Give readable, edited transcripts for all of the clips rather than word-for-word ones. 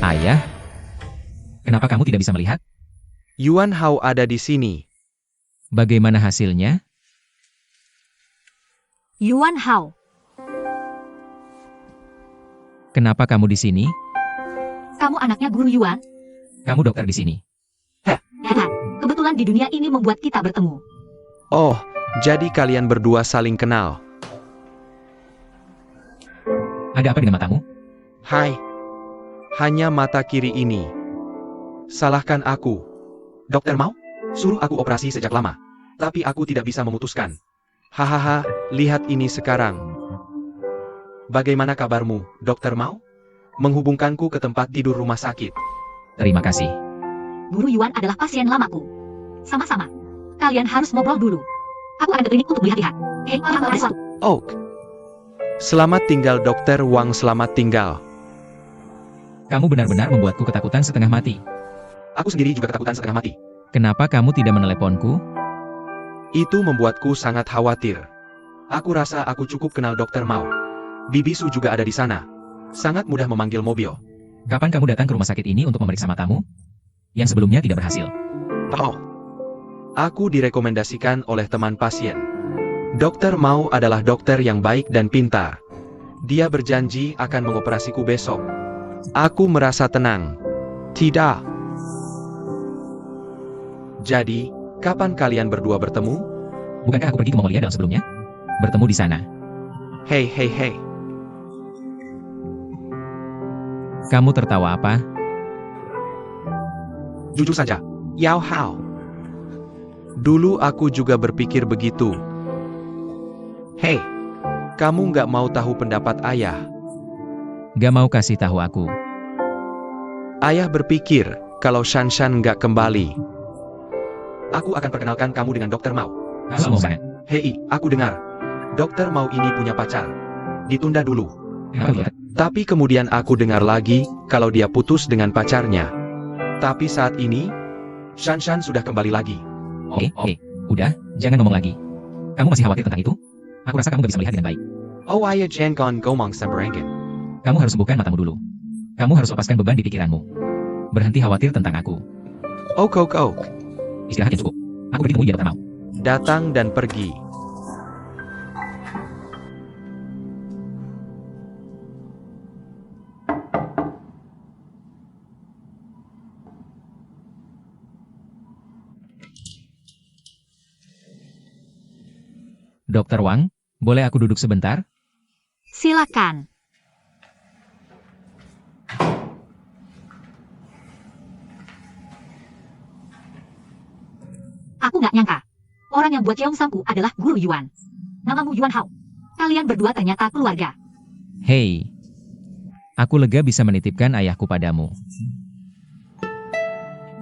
Ayah, kenapa kamu tidak bisa melihat? Yuan Hao ada di sini. Bagaimana hasilnya? Yuan Hao, Kenapa kamu di sini? kamu anaknya Guru Yuan? Kamu dokter di sini. Haha, kebetulan di dunia ini membuat kita bertemu. Oh, jadi kalian berdua saling kenal. Ada apa dengan matamu? Hai. Hanya mata kiri ini. Salahkan aku. Dokter Mao, suruh aku operasi sejak lama. Tapi aku tidak bisa memutuskan. Hahaha, lihat ini sekarang. Bagaimana kabarmu, Dokter Mao? Menghubungkanku ke tempat tidur rumah sakit. Terima kasih. Guru Yuan adalah pasien lamaku. Sama-sama. Kalian harus ngobrol dulu. Aku akan ke klinik untuk melihat-lihat. Hei, ada sesuatu. Oak. Selamat tinggal Dokter Wang, selamat tinggal. Kamu benar-benar membuatku ketakutan setengah mati. Aku sendiri juga ketakutan setengah mati. Kenapa kamu tidak meneleponku? Itu membuatku sangat khawatir. Aku rasa aku cukup kenal Dokter Mao. Bibi Su juga ada di sana. Sangat mudah memanggil mobil. Kapan kamu datang ke rumah sakit ini untuk memeriksa matamu? Yang sebelumnya tidak berhasil. Oh. Aku direkomendasikan oleh teman pasien. Dokter Mao adalah dokter yang baik dan pintar. Dia berjanji akan mengoperasiku besok. Aku merasa tenang. Tidak. Jadi, kapan kalian berdua bertemu? Bukankah aku pergi ke Mongolia dalam sebelumnya? Bertemu di sana. Hei, hei, hei. Kamu tertawa apa? Jujur saja, Yao Hao. Dulu aku juga berpikir begitu. Hei, kamu nggak mau tahu pendapat ayah? Gak mau kasih tahu aku. Ayah berpikir, kalau Shanshan nggak kembali, aku akan perkenalkan kamu dengan Dokter Mao. Kamu mau banget. Hei, aku dengar. Dokter Mao ini punya pacar. Ditunda dulu. Kenapa tidak? Tapi kemudian aku dengar lagi, kalau dia putus dengan pacarnya. Tapi saat ini, Shanshan sudah kembali lagi. Oke, udah, jangan ngomong lagi. Kamu masih khawatir tentang itu? Aku rasa kamu gak bisa melihat dengan baik. Oh ayah jangan ngomong sembarangan. Kamu harus sembuhkan matamu dulu. Kamu harus lepaskan beban di pikiranmu. Berhenti khawatir tentang aku. Ok. Istirahat yang cukup. Aku pergi temui dia Dokter Mao. Datang dan pergi. Dokter Wang, boleh aku duduk sebentar? Silakan. Aku nggak nyangka. Orang yang buat Cheong Sampu adalah Guru Yuan. Namamu Yuan Hao. Kalian berdua ternyata keluarga. Hei, aku lega bisa menitipkan ayahku padamu.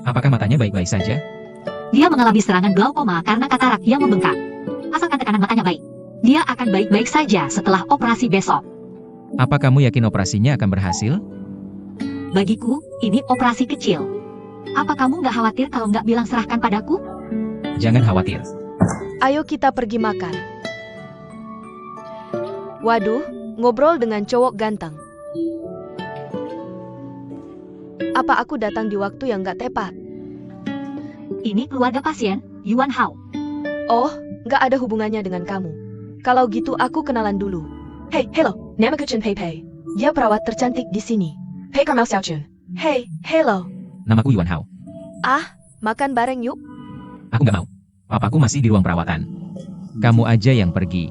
Apakah matanya baik-baik saja? Dia mengalami serangan glaukoma karena katarak yang membengkak. Asalkan tekanan matanya baik, dia akan baik-baik saja setelah operasi besok. Apa kamu yakin operasinya akan berhasil? Bagiku, ini operasi kecil. Apa kamu nggak khawatir kalau nggak bilang serahkan padaku? Jangan khawatir. Ayo kita pergi makan. Waduh, ngobrol dengan cowok ganteng. Apa aku datang di waktu yang gak tepat? Ini keluarga pasien, Yuan Hao. Oh, gak ada hubungannya dengan kamu. Kalau gitu aku kenalan dulu. Hey, hello, namaku Chen Pei Pei. Dia perawat tercantik di sini. Pei Karmel Xiaochun. Hey, hello. Namaku Yuan Hao. Ah, makan bareng yuk. Aku gak mau. Papaku masih di ruang perawatan. Kamu aja yang pergi.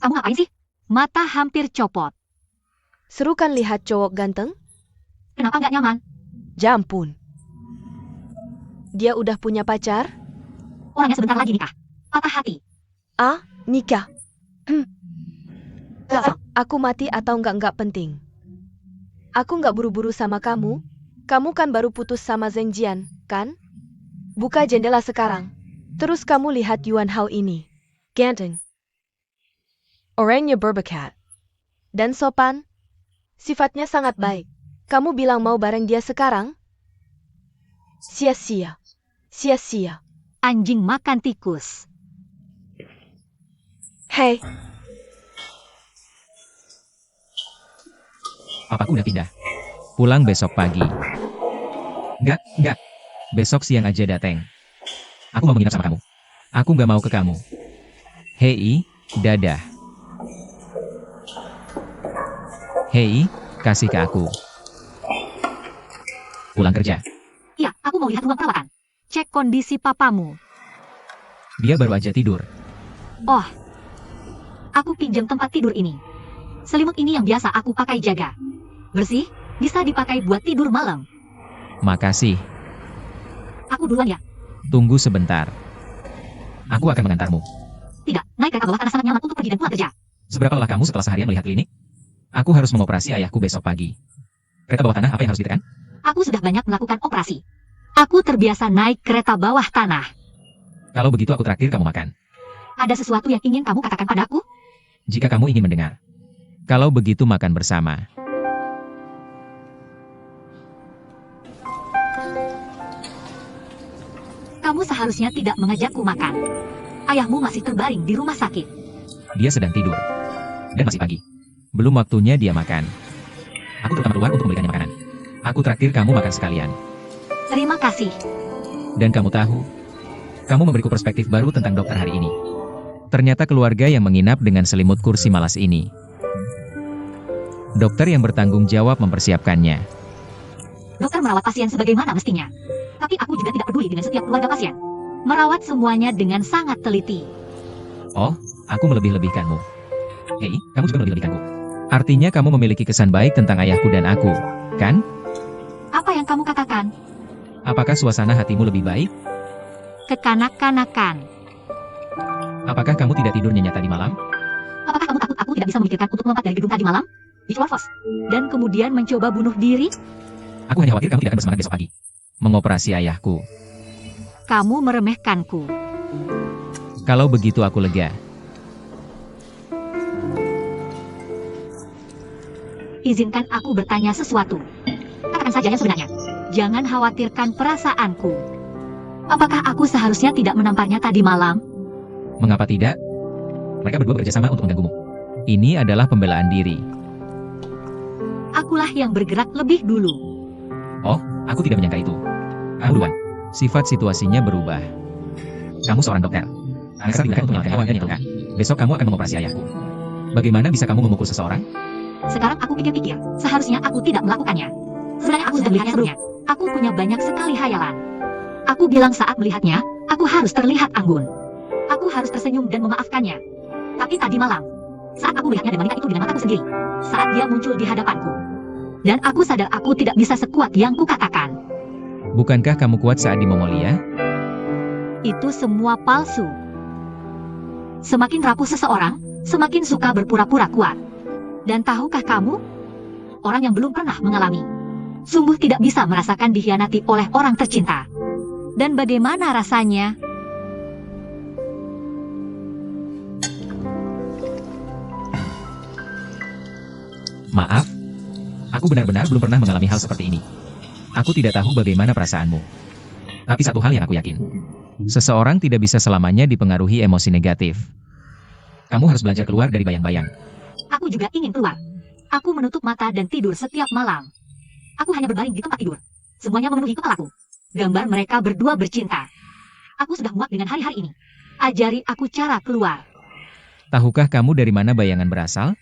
Kamu ngapain sih? Mata hampir copot. Seru kan lihat cowok ganteng? Kenapa nggak nyaman? Jampun. Dia udah punya pacar? Orangnya sebentar lagi nikah. Patah hati. Ah, nikah. Aku mati atau nggak penting. Aku nggak buru-buru sama kamu. Kamu kan baru putus sama Zheng Jian, kan? Buka jendela sekarang. Terus kamu lihat Yuan Hao ini. Ganteng. Orangnya berbakat. Dan sopan. Sifatnya sangat baik. Kamu bilang mau bareng dia sekarang? Sia-sia. sia-sia. Anjing makan tikus. Hei, Papaku udah pindah. Pulang besok pagi. Enggak. Besok siang aja dateng. Aku mau menginap sama kamu. Aku nggak mau ke kamu. Hei, dadah. Hei, kasih ke aku. Pulang kerja. Iya, aku mau lihat ruang perawatan. Cek kondisi papamu. Dia baru aja tidur. Oh, aku pinjam tempat tidur ini. Selimut ini yang biasa aku pakai jaga. Bersih, bisa dipakai buat tidur malam. Makasih. Aku duluan ya. Tunggu sebentar. Aku akan mengantarmu. Tidak, naik kereta bawah tanah sangat nyaman untuk pergi dan pulang kerja. Seberapa lelah kamu setelah seharian melihat klinik? Aku harus mengoperasi ayahku besok pagi. Kereta bawah tanah apa yang harus ditekan? Aku sudah banyak melakukan operasi. Aku terbiasa naik kereta bawah tanah. Kalau begitu aku traktir kamu makan. Ada sesuatu yang ingin kamu katakan padaku? Jika kamu ingin mendengar. Kalau begitu makan bersama. Kamu seharusnya tidak mengajakku makan. Ayahmu masih terbaring di rumah sakit. Dia sedang tidur. Dan masih pagi. Belum waktunya dia makan. Aku terutama keluar untuk membelikannya makanan. Aku traktir kamu makan sekalian. Terima kasih. Dan kamu tahu, kamu memberiku perspektif baru tentang dokter hari ini. Ternyata keluarga yang menginap dengan selimut kursi malas ini. Dokter yang bertanggung jawab mempersiapkannya. Dokter merawat pasien sebagaimana mestinya. Tapi aku juga tidak peduli dengan setiap keluarga pasien. Merawat semuanya dengan sangat teliti. Oh, aku melebih-lebihkanmu. Hei, kamu juga melebih-lebihkanku. Artinya kamu memiliki kesan baik tentang ayahku dan aku, kan? Apa yang kamu katakan? Apakah suasana hatimu lebih baik? Kekanak-kanakan. Apakah kamu tidak tidur nyenyak tadi malam? Apakah kamu takut aku tidak bisa memikirkan untuk melompat dari gedung tadi malam? Di Chorvos. Dan kemudian mencoba bunuh diri? Aku hanya khawatir kamu tidak akan bersemangat besok pagi. Mengoperasi ayahku. Kamu meremehkanku. Kalau begitu aku lega. Izinkan aku bertanya sesuatu. Katakan saja yang sebenarnya. Jangan khawatirkan perasaanku. Apakah aku seharusnya tidak menamparnya tadi malam? Mengapa tidak? Mereka berdua bekerja sama untuk mengganggumu. Ini adalah pembelaan diri. Akulah yang bergerak lebih dulu. Oh, aku tidak menyangka itu. Kamu duluan. Sifat situasinya berubah. Kamu seorang dokter. Alexa diberikan untuk menyelamatkan nyawanya, kan? Besok kamu akan mengoperasi ayahku. Bagaimana bisa kamu memukul seseorang? Sekarang aku pikir-pikir, seharusnya aku tidak melakukannya. Sebenarnya aku sudah melihatnya sebelumnya. Aku punya banyak sekali hayalan. Aku bilang saat melihatnya, aku harus terlihat anggun. Aku harus tersenyum dan memaafkannya. Tapi tadi malam, saat aku melihatnya dan wanita itu dengan mataku sendiri, saat dia muncul di hadapanku, dan aku sadar aku tidak bisa sekuat yang kukatakan. Bukankah kamu kuat saat di Mongolia? Itu semua palsu. Semakin rapuh seseorang, semakin suka berpura-pura kuat. Dan tahukah kamu, orang yang belum pernah mengalami, sungguh tidak bisa merasakan dikhianati oleh orang tercinta. Dan bagaimana rasanya? Maaf, aku benar-benar belum pernah mengalami hal seperti ini. Aku tidak tahu bagaimana perasaanmu. Tapi satu hal yang aku yakin, seseorang tidak bisa selamanya dipengaruhi emosi negatif. Kamu harus belajar keluar dari bayang-bayang. Aku juga ingin keluar. Aku menutup mata dan tidur setiap malam. Aku hanya berbaring di tempat tidur. Semuanya memenuhi kepalaku. Gambar mereka berdua bercinta. Aku sudah muak dengan hari-hari ini. Ajari aku cara keluar. Tahukah kamu dari mana bayangan berasal?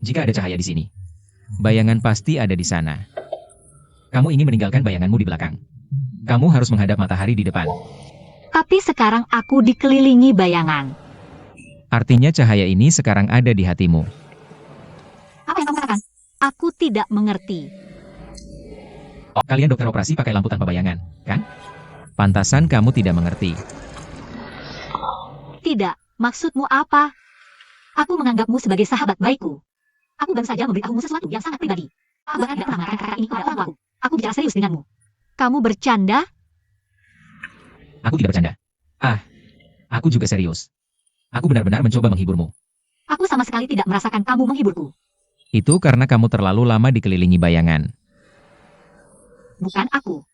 Jika ada cahaya di sini, bayangan pasti ada di sana. Kamu ingin meninggalkan bayanganmu di belakang. Kamu harus menghadap matahari di depan. Tapi sekarang aku dikelilingi bayangan. Artinya cahaya ini sekarang ada di hatimu. Apa yang kamu katakan? Aku tidak mengerti. Oh, kalian dokter operasi pakai lampu tanpa bayangan, kan? Pantasan kamu tidak mengerti. Tidak, maksudmu apa? Aku menganggapmu sebagai sahabat baikku. Aku baru saja memberitahumu sesuatu yang sangat pribadi. Aku bahkan tidak pernah mengatakan kata ini kepada orang tuaku. Aku bicara serius denganmu. Kamu bercanda? Aku tidak bercanda. Aku juga serius. Aku benar-benar mencoba menghiburmu. Aku sama sekali tidak merasakan kamu menghiburku. Itu karena kamu terlalu lama dikelilingi bayangan. Bukan aku.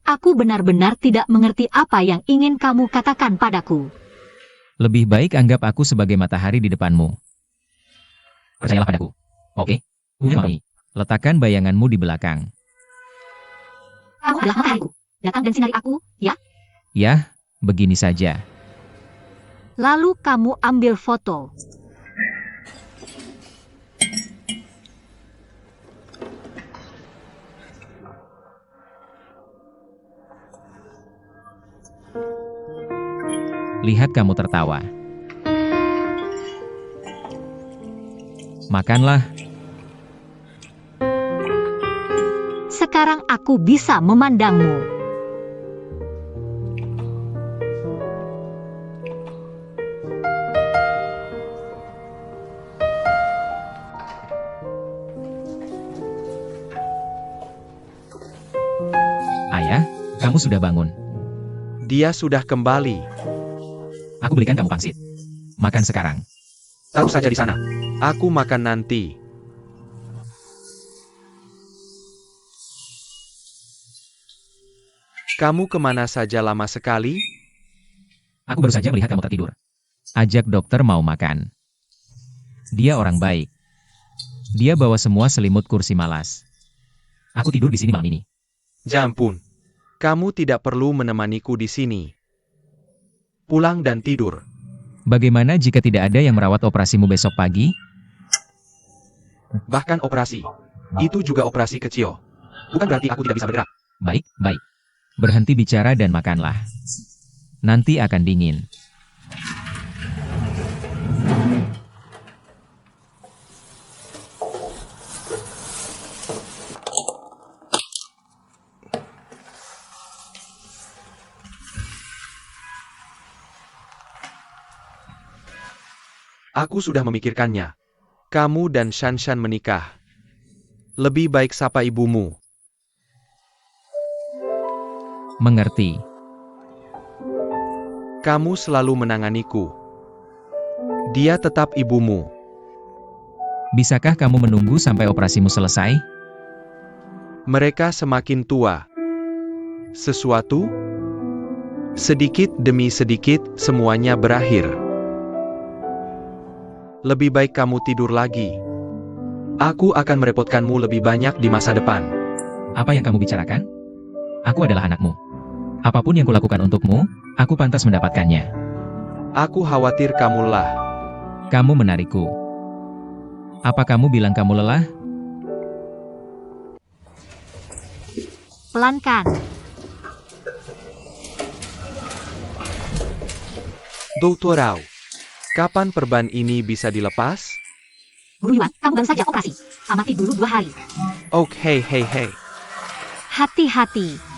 Aku benar-benar tidak mengerti apa yang ingin kamu katakan padaku. Lebih baik anggap aku sebagai matahari di depanmu. Percayalah padaku. Oke? Mami, letakkan bayanganmu di belakang. Kamu adalah matahariku. Datang dan sinari aku, ya? Yah, begini saja. Lalu kamu ambil foto. Lihat kamu tertawa. Makanlah. Sekarang aku bisa memandangmu. Ayah, kamu sudah bangun. Dia sudah kembali. Aku belikan kamu pangsit. Makan sekarang. Taruh saja di sana. Aku makan nanti. Kamu kemana saja lama sekali? Aku baru saja melihat kamu tertidur. Ajak dokter mau makan. Dia orang baik. Dia bawa semua selimut kursi malas. Aku tidur di sini malam ini. Jampun. Kamu tidak perlu menemaniku di sini. Pulang dan tidur. Bagaimana jika tidak ada yang merawat operasimu besok pagi? Bahkan operasi. Itu juga operasi kecil. Bukan berarti aku tidak bisa bergerak. Baik, baik. Berhenti bicara dan makanlah. Nanti akan dingin. Aku sudah memikirkannya. Kamu dan Shanshan menikah. Lebih baik sapa ibumu. Mengerti. Kamu selalu menanganiku. Dia tetap ibumu. Bisakah kamu menunggu sampai operasimu selesai? Mereka semakin tua. Sesuatu? Sedikit demi sedikit, semuanya berakhir. Lebih baik kamu tidur lagi. Aku akan merepotkanmu lebih banyak di masa depan. Apa yang kamu bicarakan? Aku adalah anakmu. Apapun yang kulakukan untukmu, aku pantas mendapatkannya. Aku khawatir kamu lelah. Kamu menarikku. Apa kamu bilang kamu lelah? Pelankan. Dr. Rao, kapan perban ini bisa dilepas? Guru Yuan, kamu baru saja operasi. Amati dulu 2 hari. Oke, hei. Hati-hati.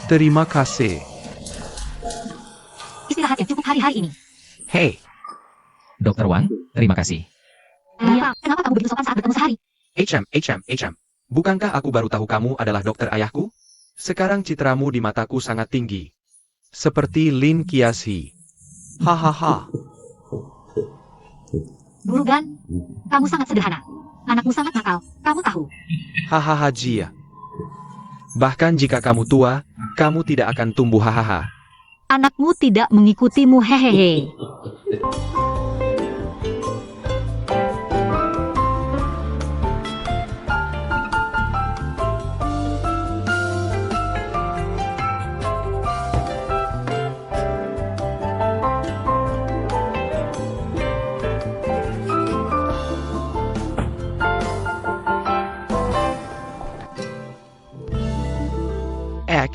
Terima kasih. Istirahat yang cukup hari-hari ini. Hei, Dokter Wang, terima kasih. Kenapa kamu begitu sopan saat bertemu sehari? HM. Bukankah aku baru tahu kamu adalah dokter ayahku? Sekarang citramu di mataku sangat tinggi. Seperti Lin Qiashi. Hahaha. Guru Gan, kamu sangat sederhana. Anakmu sangat nakal, kamu tahu. Hahaha Jia. Bahkan jika kamu tua, kamu tidak akan tumbuh hahaha. Anakmu tidak mengikutimu hehehe.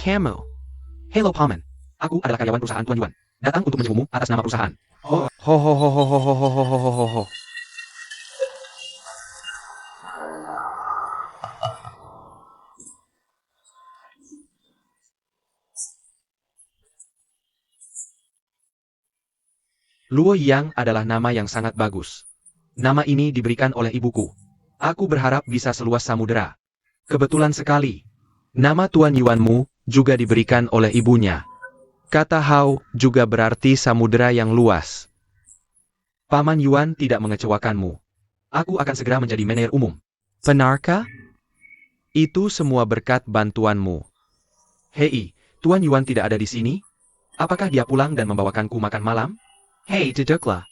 Kamu. Hello Paman. Aku adalah karyawan perusahaan Tuan Yuan. Datang untuk menjengukmu atas nama perusahaan. Ho. Luo Yang adalah nama yang sangat bagus. Nama ini diberikan oleh ibuku. Aku berharap bisa seluas samudera. Kebetulan sekali. Nama Tuan Yuanmu juga diberikan oleh ibunya. Kata Hao juga berarti samudera yang luas. Paman Yuan tidak mengecewakanmu. Aku akan segera menjadi manajer umum. Benarkah? Itu semua berkat bantuanmu. Hei, Tuan Yuan tidak ada di sini? Apakah dia pulang dan membawakanku makan malam? Hei, jedeklah.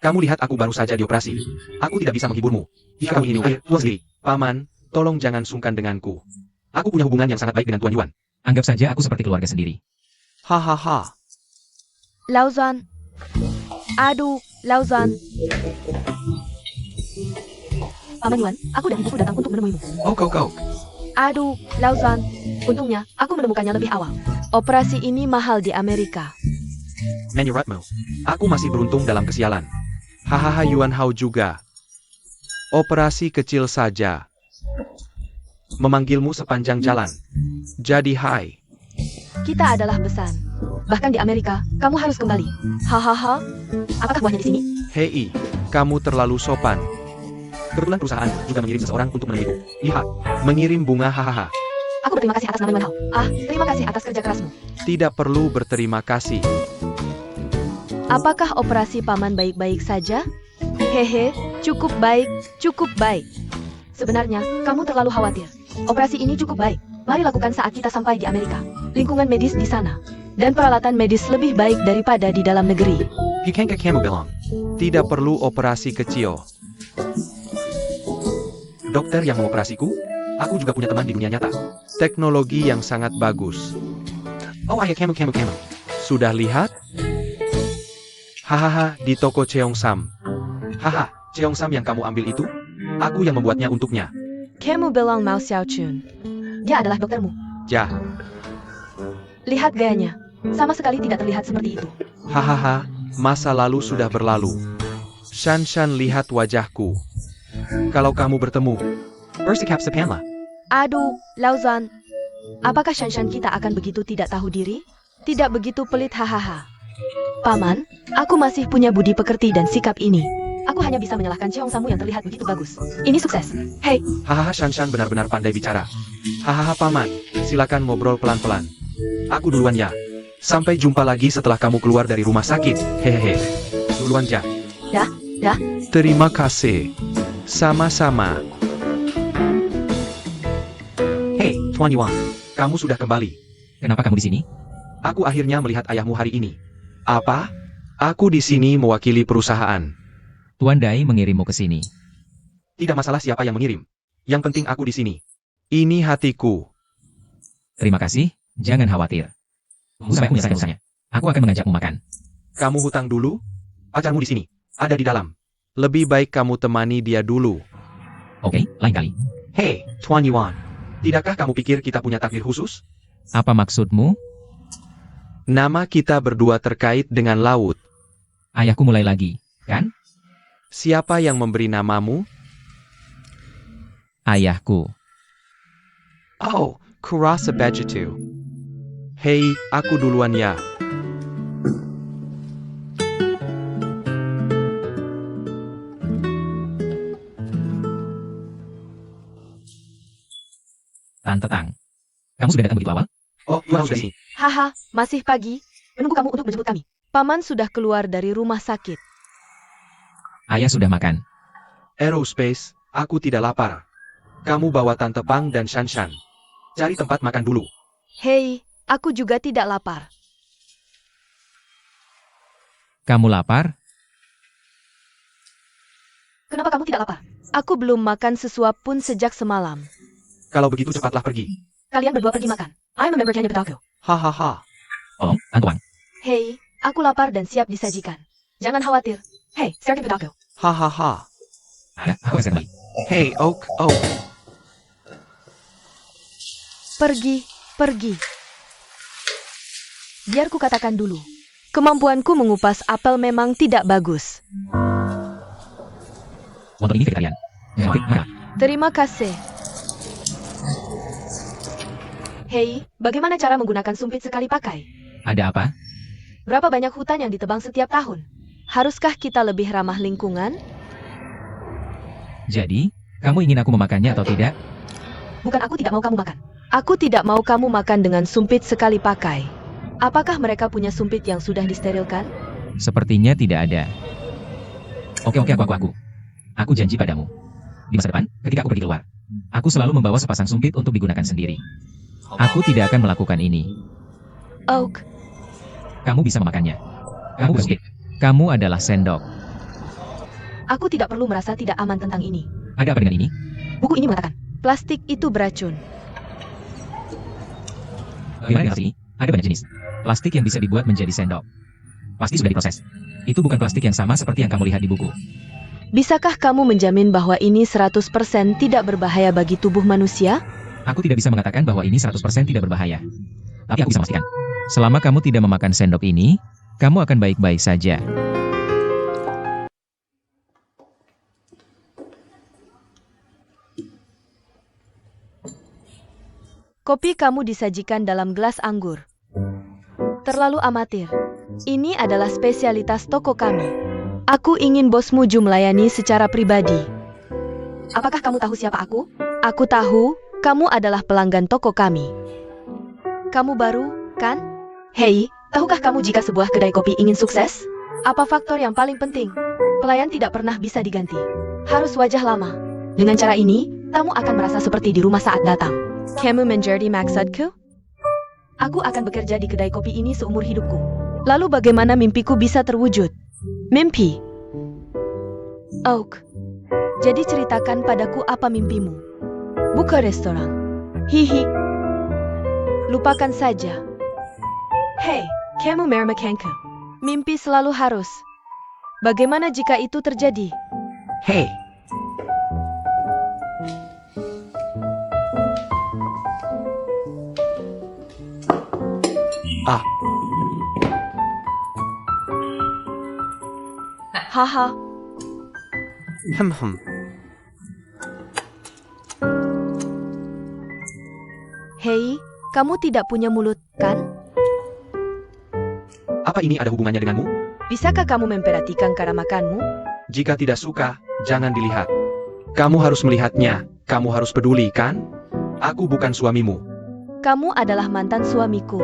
Kamu lihat aku baru saja dioperasi. Aku tidak bisa menghiburmu. Jika kamu ingin Tuan sendiri. Paman, tolong jangan sungkan denganku. Aku punya hubungan yang sangat baik dengan Tuan Yuan. Anggap saja aku seperti keluarga sendiri. Hahaha. Lauzan. Aduh, Lauzan. Paman Yuan, aku dan ibuku datang untuk menemuimu. Kau. Aduh, Lauzan. Untungnya, aku menemukannya lebih awal. Operasi ini mahal di Amerika. Menurutmu, aku masih beruntung dalam kesialan. Hahaha, Yuan Hao juga. Operasi kecil saja. Memanggilmu sepanjang jalan. Jadi hai. Kita adalah besan. Bahkan di Amerika, kamu harus kembali. Hahaha. Apakah buahnya di sini? Hei, kamu terlalu sopan. Kebetulan perusahaan juga mengirim seseorang untuk menemuiku. Lihat, mengirim bunga hahaha. Aku berterima kasih atas nama Yuan Hao. Terima kasih atas kerja kerasmu. Tidak perlu berterima kasih. Apakah operasi paman baik-baik saja? Hehe, cukup baik, cukup baik. Sebenarnya, kamu terlalu khawatir. Operasi ini cukup baik. Mari lakukan saat kita sampai di Amerika. Lingkungan medis di sana. Dan peralatan medis lebih baik daripada di dalam negeri. Hikengka kamu bilang. Tidak perlu operasi kecil. Dokter yang mengoperasiku, aku juga punya teman di dunia nyata. Teknologi yang sangat bagus. Oh ayah kamu. Sudah lihat? Hahaha, di toko Cheongsam. Haha, Cheongsam yang kamu ambil itu, aku yang membuatnya untuknya. Kamu bilang Mao Xiaochun. Dia adalah doktermu. Ja. Lihat gayanya. Sama sekali tidak terlihat seperti itu. Hahaha, masa lalu sudah berlalu. Shan lihat wajahku. Kalau kamu bertemu, bersikap sepanlah. Aduh, Lauzan. Apakah Shanshan kita akan begitu tidak tahu diri? Tidak begitu pelit hahaha. Paman, aku masih punya budi pekerti dan sikap ini. Aku hanya bisa menyalahkan Cheongsamu yang terlihat begitu bagus. Ini sukses. Hei, Hahaha, Shan benar-benar pandai bicara. Hahaha, Paman, silakan ngobrol pelan-pelan. Aku duluan ya. Sampai jumpa lagi setelah kamu keluar dari rumah sakit. Hehehe. Duluan ja. Dah. Terima kasih. Sama-sama. Hei, Tuan Yuan. Kamu sudah kembali. Kenapa kamu di sini? Aku akhirnya melihat ayahmu hari ini. Apa? Aku di sini mewakili perusahaan. Tuan Dai mengirimmu ke sini. Tidak masalah siapa yang mengirim. Yang penting aku di sini. Ini hatiku. Terima kasih, jangan khawatir. Tunggu sampai aku menyelesaikan urusannya. Aku akan mengajakmu makan. Kamu hutang dulu? Pacarmu di sini. Ada di dalam. Lebih baik kamu temani dia dulu. Oke, lain kali. Hei, Tuan Yuan. Tidakkah kamu pikir kita punya takdir khusus? Apa maksudmu? Nama kita berdua terkait dengan laut. Ayahku mulai lagi, kan? Siapa yang memberi namamu? Ayahku. Oh, kurasa begitu. Hei, aku duluan ya. Tante Tang. Kamu sudah datang begitu awal? Oh, Yuan sudah sini. Haha, masih pagi. menunggu kamu untuk menjemput kami. Paman sudah keluar dari rumah sakit. Ayah sudah makan. Aerospace, aku tidak lapar. Kamu bawa Tante Pang dan Shan. Cari tempat makan dulu. Hei, aku juga tidak lapar. Kamu lapar? Kenapa kamu tidak lapar? Aku belum makan sesuap pun sejak semalam. Kalau begitu cepatlah pergi. Kalian berdua pergi makan. I'm a member Kenya Bedako. Hahaha. Tolong, Antoine. Hei, aku lapar dan siap disajikan. Jangan khawatir. Hey, Sergeant Bedako. Hahaha. Ada, aku akan kembali. Hey, Oak. Pergi. Biar ku katakan dulu. Kemampuanku mengupas apel memang tidak bagus. Wonton ini vegetarian. Jangan khawatir, makan. Terima kasih. Hey, bagaimana cara menggunakan sumpit sekali pakai? Ada apa? Berapa banyak hutan yang ditebang setiap tahun? Haruskah kita lebih ramah lingkungan? Jadi, kamu ingin aku memakannya atau tidak? Bukan aku tidak mau kamu makan. Aku tidak mau kamu makan dengan sumpit sekali pakai. Apakah mereka punya sumpit yang sudah disterilkan? Sepertinya tidak ada. Oke, aku. Aku janji padamu. Di masa depan, ketika aku pergi keluar, aku selalu membawa sepasang sumpit untuk digunakan sendiri. Aku tidak akan melakukan ini. Oak, Kamu bisa memakannya. Kamu berpikir, kamu adalah sendok. aku tidak perlu merasa tidak aman tentang ini. Ada apa dengan ini? Buku ini mengatakan, Plastik itu beracun. Bagaimana dengan ini? Ada banyak jenis. Plastik yang bisa dibuat menjadi sendok. Pasti sudah diproses. Itu bukan plastik yang sama seperti yang kamu lihat di buku. Bisakah kamu menjamin bahwa ini 100% tidak berbahaya bagi tubuh manusia? Aku tidak bisa mengatakan bahwa ini 100% tidak berbahaya. Tapi aku bisa memastikan. Selama kamu tidak memakan sendok ini, kamu akan baik-baik saja. Kopi kamu disajikan dalam gelas anggur. Terlalu amatir. Ini adalah spesialitas toko kami. Aku ingin bosmu melayani secara pribadi. apakah kamu tahu siapa aku? Aku tahu, kamu adalah pelanggan toko kami. Kamu baru, kan? Hei, tahukah kamu jika sebuah kedai kopi ingin sukses? Apa faktor yang paling penting? Pelayan tidak pernah bisa diganti. Harus wajah lama. Dengan cara ini, tamu akan merasa seperti di rumah saat datang. Kamu menjadi maksudku? Aku akan bekerja di kedai kopi ini seumur hidupku. Lalu bagaimana mimpiku bisa terwujud? Mimpi. Oak, jadi ceritakan padaku apa mimpimu. Buka restoran. Hihi. Lupakan saja. Hei, kamu mermakanku. Mimpi selalu harus. Bagaimana jika itu terjadi? Hei, Haha, hem. hei, kamu tidak punya mulut, kan? Apa ini ada hubungannya denganmu? Bisakah kamu memperhatikan cara makanmu? Jika tidak suka, jangan dilihat. Kamu harus melihatnya. Kamu harus peduli, kan? Aku bukan suamimu. Kamu adalah mantan suamiku.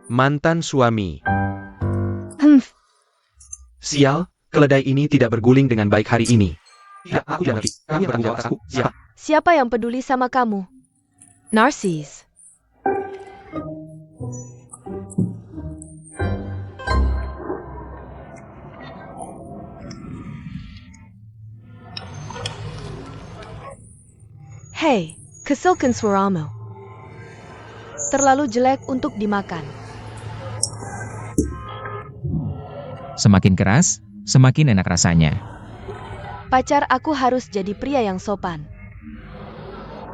Mantan suami. Sial, Sial, keledai ini tidak berguling dengan baik hari ini. Tidak, aku tidak ngerti. Kamu yang bertanggung jawab atas aku. Siapa? siapa yang peduli sama kamu? Narsis. Hei, kesilkan suaramu. Terlalu jelek untuk dimakan. Semakin keras, semakin enak rasanya. Pacar aku harus jadi pria yang sopan.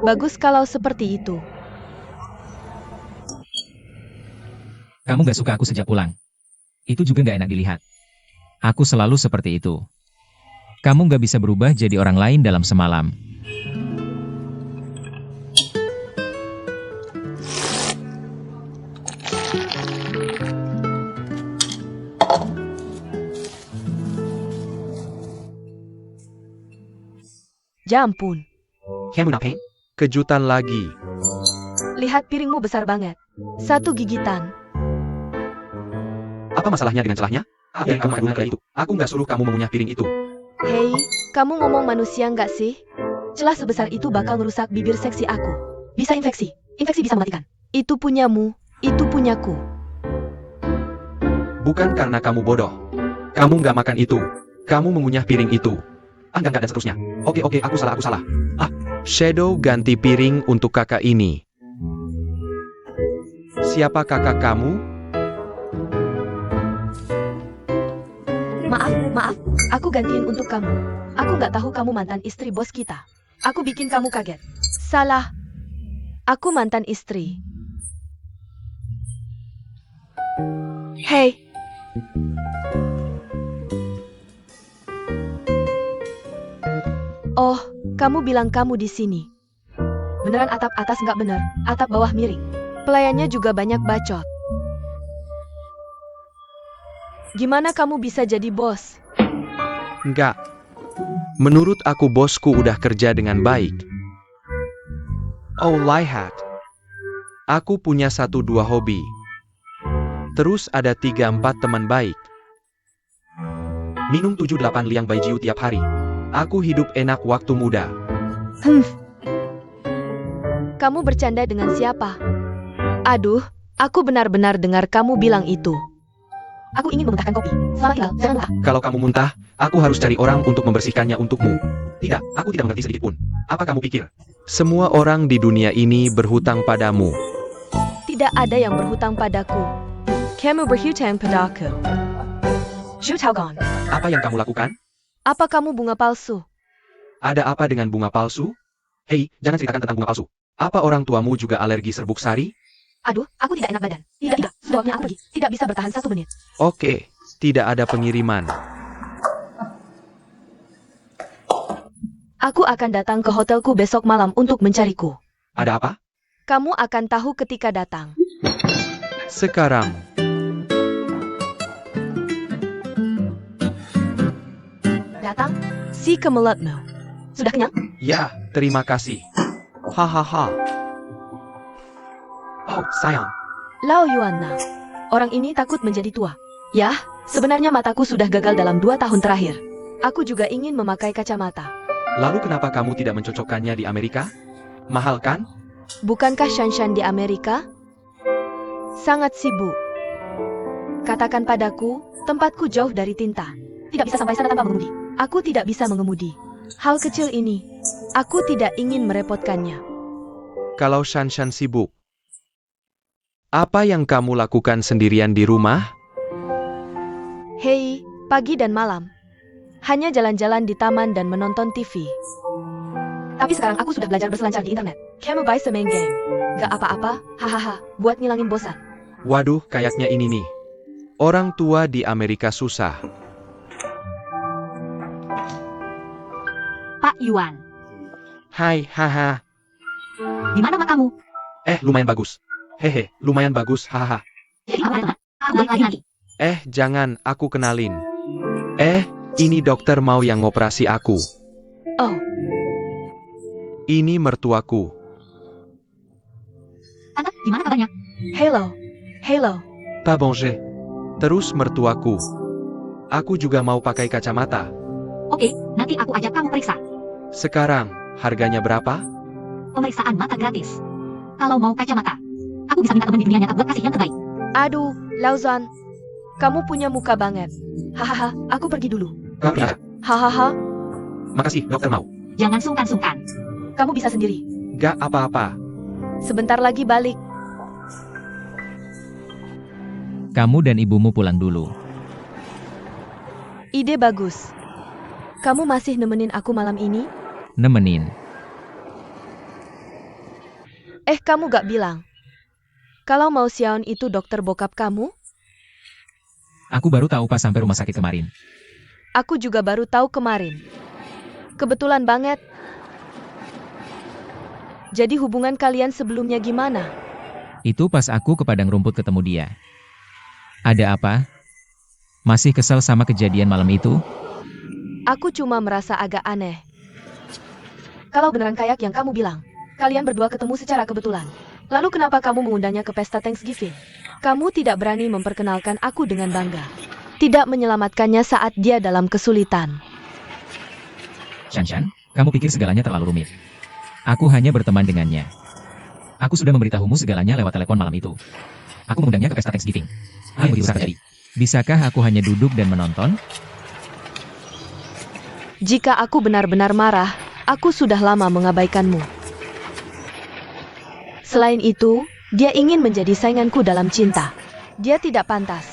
Bagus kalau seperti itu. Kamu gak suka aku sejak pulang. Itu juga gak enak dilihat. Aku selalu seperti itu. Kamu gak bisa berubah jadi orang lain dalam semalam. Ya ampun, Kamu ngapain? Kejutan lagi. lihat piringmu besar banget. Satu gigitan. Apa masalahnya dengan celahnya? Apa yang kamu lakukan kali itu? Aku nggak suruh kamu mengunyah piring itu. Hei, kamu ngomong manusia nggak sih? Celah sebesar itu bakal merusak bibir seksi aku. Bisa infeksi. Infeksi bisa mematikan. Itu punyamu, itu punyaku. Bukan karena kamu bodoh. Kamu nggak makan itu. Kamu mengunyah piring itu. Enggak, dan seterusnya. Oke, aku salah. Shadow ganti piring untuk kakak ini. Siapa kakak kamu? Maaf, aku gantiin untuk kamu. Aku nggak tahu kamu mantan istri bos kita. Aku bikin kamu kaget. Salah. Aku mantan istri. Hei, oh, kamu bilang kamu di sini. Beneran atap atas nggak bener, atap bawah miring. Pelayannya juga banyak bacot. Gimana kamu bisa jadi bos? Enggak. Menurut aku bosku udah kerja dengan baik. Oh, lihat. Aku punya 1-2 hobi. Terus ada 3-4 teman baik. Minum 7-8 liang baijiu tiap hari. Aku hidup enak waktu muda. Kamu bercanda dengan siapa? Aduh, aku benar-benar dengar kamu bilang itu. Aku ingin memuntahkan kopi. Selamat tinggal, jangan muntah. Kalau kamu muntah, aku harus cari orang untuk membersihkannya untukmu. Tidak, aku tidak mengerti sedikit pun. Apa kamu pikir? Semua orang di dunia ini berhutang padamu. Tidak ada yang berhutang padaku. Kamu berhutang padaku. Shutaugon. Apa yang kamu lakukan? Apa kamu bunga palsu? Ada apa dengan bunga palsu? Hei, jangan ceritakan tentang bunga palsu. Apa orang tuamu juga alergi serbuk sari? Aduh, aku tidak enak badan. Tidak, sudah waktunya aku pergi. Tidak bisa bertahan 1 menit. Oke, tidak ada pengiriman. Aku akan datang ke hotelku besok malam untuk mencariku. Ada apa? Kamu akan tahu ketika datang. Sekarang. Datang? Si kemelatmu. Sudah kenyang? Ya, terima kasih. Hahaha. Oh, sayang. Lao Yuanna. Orang ini takut menjadi tua. Yah, sebenarnya mataku sudah gagal dalam 2 tahun terakhir. Aku juga ingin memakai kacamata. Lalu kenapa kamu tidak mencocokkannya di Amerika? Mahal kan? Bukankah Shanshan di Amerika? Sangat sibuk. Katakan padaku, tempatku jauh dari tinta. Tidak bisa sampai sana tanpa mengemudi. Aku tidak bisa mengemudi. Hal kecil ini, aku tidak ingin merepotkannya. Kalau Shanshan sibuk, apa yang kamu lakukan sendirian di rumah? Hei, pagi dan malam. Hanya jalan-jalan di taman dan menonton TV. Tapi sekarang aku sudah belajar berselancar di internet. Kamu buy main game. Gak apa-apa, hahaha, buat ngilangin bosan. Waduh, kayaknya ini nih. Orang tua di Amerika susah. Pak Yuan, Hai, haha. di mana matamu? Lumayan bagus. Hehe, lumayan bagus, haha. Jadi apa teman? Aku balik lagi nanti. Jangan, aku kenalin. Ini dokter mau yang ngoperasi aku. Oh, Ini mertuaku. Tante, gimana kabarnya? hello. Pas bonjour. Terus mertuaku. Aku juga mau pakai kacamata. Oke, nanti aku ajak kamu periksa. Sekarang, harganya berapa? Pemeriksaan mata gratis. Kalau mau kacamata, aku bisa minta teman di dunia nyata buat kasih yang terbaik. Aduh, Lauzan. Kamu punya muka banget. Hahaha, aku pergi dulu. Hahaha, Makasih, dokter mau. Jangan sungkan-sungkan. kamu bisa sendiri. Gak apa-apa. Sebentar lagi balik. Kamu dan ibumu pulang dulu. Ide bagus. Kamu masih nemenin aku malam ini? Nemenin. Kamu gak bilang. Kalau Mao Xiaon itu dokter bokap kamu? Aku baru tahu pas sampai rumah sakit kemarin. Aku juga baru tahu kemarin. Kebetulan banget. Jadi hubungan kalian sebelumnya gimana? Itu pas aku ke padang rumput ketemu dia. Ada apa? Masih kesal sama kejadian malam itu? Aku cuma merasa agak aneh. Kalau beneran kayak yang kamu bilang, kalian berdua ketemu secara kebetulan. Lalu kenapa kamu mengundangnya ke pesta Thanksgiving? Kamu tidak berani memperkenalkan aku dengan bangga. Tidak menyelamatkannya saat dia dalam kesulitan. Shanshan, kamu pikir segalanya terlalu rumit. Aku hanya berteman dengannya. Aku sudah memberitahumu segalanya lewat telepon malam itu. Aku mengundangnya ke pesta Thanksgiving. Hal yang begitu besar terjadi. Bisakah aku hanya duduk dan menonton? Jika aku benar-benar marah, aku sudah lama mengabaikanmu. Selain itu, dia ingin menjadi sainganku dalam cinta. Dia tidak pantas.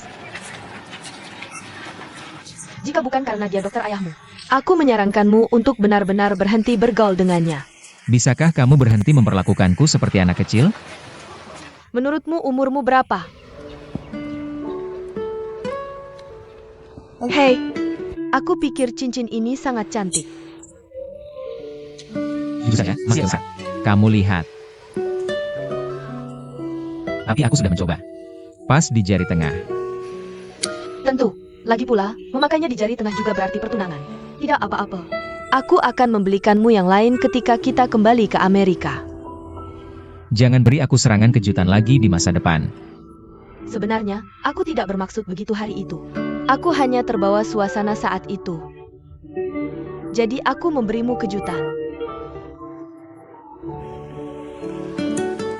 Jika bukan karena dia dokter ayahmu, aku menyarankanmu untuk benar-benar berhenti bergaul dengannya. Bisakah kamu berhenti memperlakukanku seperti anak kecil? Menurutmu umurmu berapa? Hei, aku pikir cincin ini sangat cantik. Jujur saja, masih besar. Kamu lihat. Tapi aku sudah mencoba. Pas di jari tengah. Tentu, lagi pula, memakainya di jari tengah juga berarti pertunangan. Tidak apa-apa. Aku akan membelikanmu yang lain ketika kita kembali ke Amerika. Jangan beri aku serangan kejutan lagi di masa depan. Sebenarnya, aku tidak bermaksud begitu hari itu. Aku hanya terbawa suasana saat itu. Jadi aku memberimu kejutan.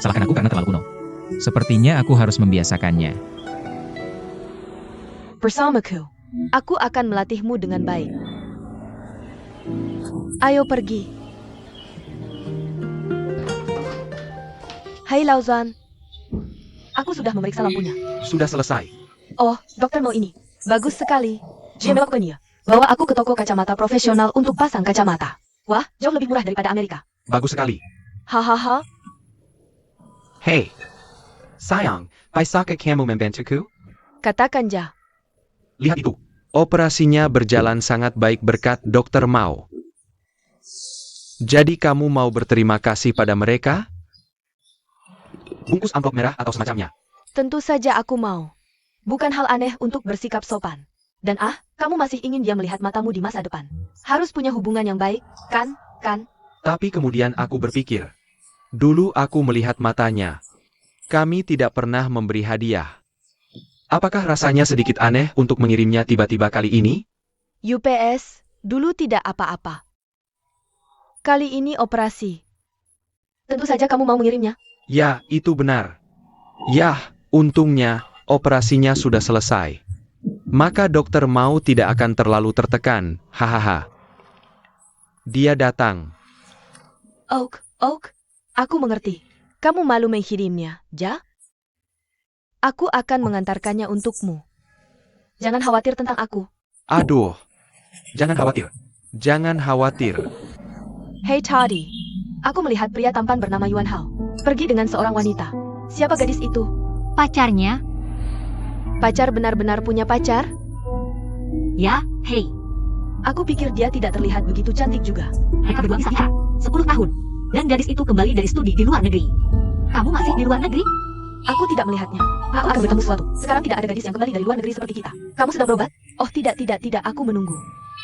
Salahkan aku karena terlalu kuno. Sepertinya aku harus membiasakannya. Bersamaku. Aku akan melatihmu dengan baik. Ayo pergi. Hai Lauzan. Aku sudah memeriksa lampunya. Sudah selesai. Oh, dokter mau ini. Bagus sekali. Dia melakukannya. Bawa aku ke toko kacamata profesional untuk pasang kacamata. Wah, jauh lebih murah daripada Amerika. Bagus sekali. Hahaha. Hei, sayang, bisakah kamu membantuku? Katakan Ja. Lihat itu. Operasinya berjalan sangat baik berkat Dr. Mao. Jadi kamu mau berterima kasih pada mereka? Bungkus amplop merah atau semacamnya. Tentu saja aku mau. Bukan hal aneh untuk bersikap sopan. Dan kamu masih ingin dia melihat matamu di masa depan. Harus punya hubungan yang baik, kan? Tapi kemudian aku berpikir. Dulu aku melihat matanya. Kami tidak pernah memberi hadiah. Apakah rasanya sedikit aneh untuk mengirimnya tiba-tiba kali ini? UPS, dulu tidak apa-apa. Kali ini operasi. Tentu saja kamu mau mengirimnya. Ya, itu benar. Yah, untungnya, operasinya sudah selesai. Maka dokter Mao tidak akan terlalu tertekan, hahaha. Dia datang. Oak, aku mengerti. Kamu malu mengirimnya, Ja? Aku akan mengantarkannya untukmu. Jangan khawatir tentang aku. Aduh, jangan khawatir. Jangan khawatir. Hey Toddy, aku melihat pria tampan bernama Yuan Hao pergi dengan seorang wanita. Siapa gadis itu? Pacarnya? Pacar benar-benar punya pacar? Ya, hei. Aku pikir dia tidak terlihat begitu cantik juga. Mereka berdua bisa nikah 10 tahun. Dan gadis itu kembali dari studi di luar negeri. Kamu masih di luar negeri? Aku tidak melihatnya. Aku akan beritahu sesuatu. Sekarang tidak ada gadis yang kembali dari luar negeri seperti kita. Kamu sudah berobat? Oh tidak. Aku menunggu.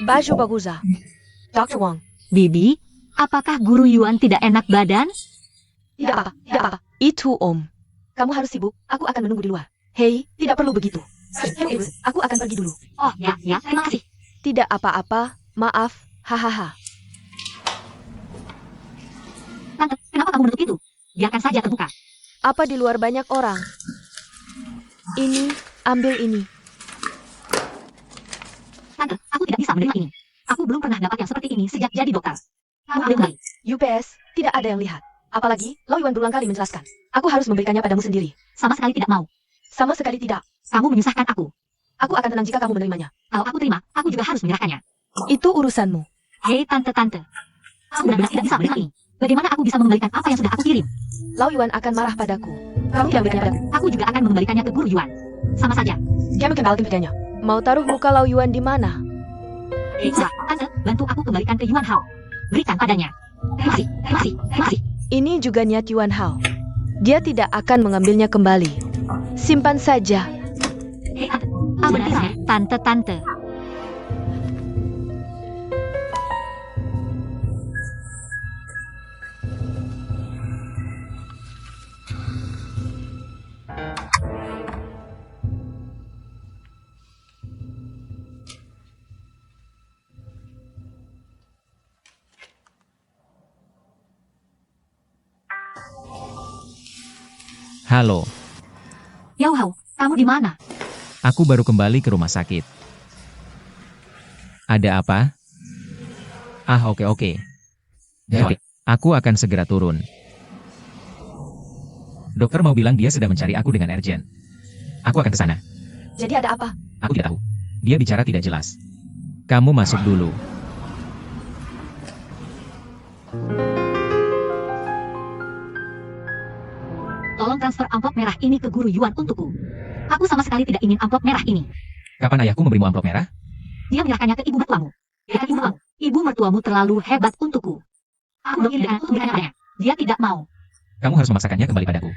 Baju baguza. Dr. Wang. Bibi, apakah guru Yuan tidak enak badan? Tidak apa-apa. Itu Om. Kamu harus sibuk. Aku akan menunggu di luar. Hei, tidak perlu begitu. Aku akan pergi dulu. Oh ya, terima kasih. Tidak apa-apa. Maaf. Hahaha. Tante, kenapa kamu menutup itu? Biarkan saja terbuka. Apa di luar banyak orang? Ini, ambil ini. Tante, aku tidak bisa menerima ini. Aku belum pernah dapat yang seperti ini sejak jadi dokter. Kamu ambil kembali. UPS, tidak ada yang lihat. Apalagi, Lao Yuan berulang kali menjelaskan. Aku harus memberikannya padamu sendiri. Sama sekali tidak mau. Sama sekali tidak. Kamu menyusahkan aku. Aku akan tenang jika kamu menerimanya. Kalau aku terima, aku juga harus menyerahkannya. Itu urusanmu. Hei tante. Aku benar-benar tidak bisa menerima ini. Bagaimana aku bisa mengembalikan apa yang sudah aku kirim? Lao Yuan akan marah padaku. Kamu tidak memberikannya padaku. Aku juga akan mengembalikannya ke guru Yuan. Sama saja. Dia mengembalikan padanya. Mau taruh muka Lao Yuan di mana? Hei, tante, bantu aku kembalikan ke Yuan Hao. Berikan padanya. Terima kasih. Ini juga niat Yuan Hao. Dia tidak akan mengambilnya kembali. Simpan saja. Hei, tante. Benar, tante. Halo, Yao Hao, kamu di mana? aku baru kembali ke rumah sakit. Ada apa? Oke. Baik, aku akan segera turun. Dokter mau bilang dia sedang mencari aku dengan urgent. Aku akan ke sana. Jadi ada apa? Aku tidak tahu. Dia bicara tidak jelas. Kamu masuk dulu. Tolong transfer amplop merah ini ke guru Yuan untukku. Aku sama sekali tidak ingin amplop merah ini. Kapan ayahku memberimu amplop merah? Dia menyerahkannya ke ibu mertuamu. Ibu mertuamu terlalu hebat untukku. Aku mengirimkan untuk berikan padanya. Dia tidak mau. Kamu harus memaksakannya kembali padaku.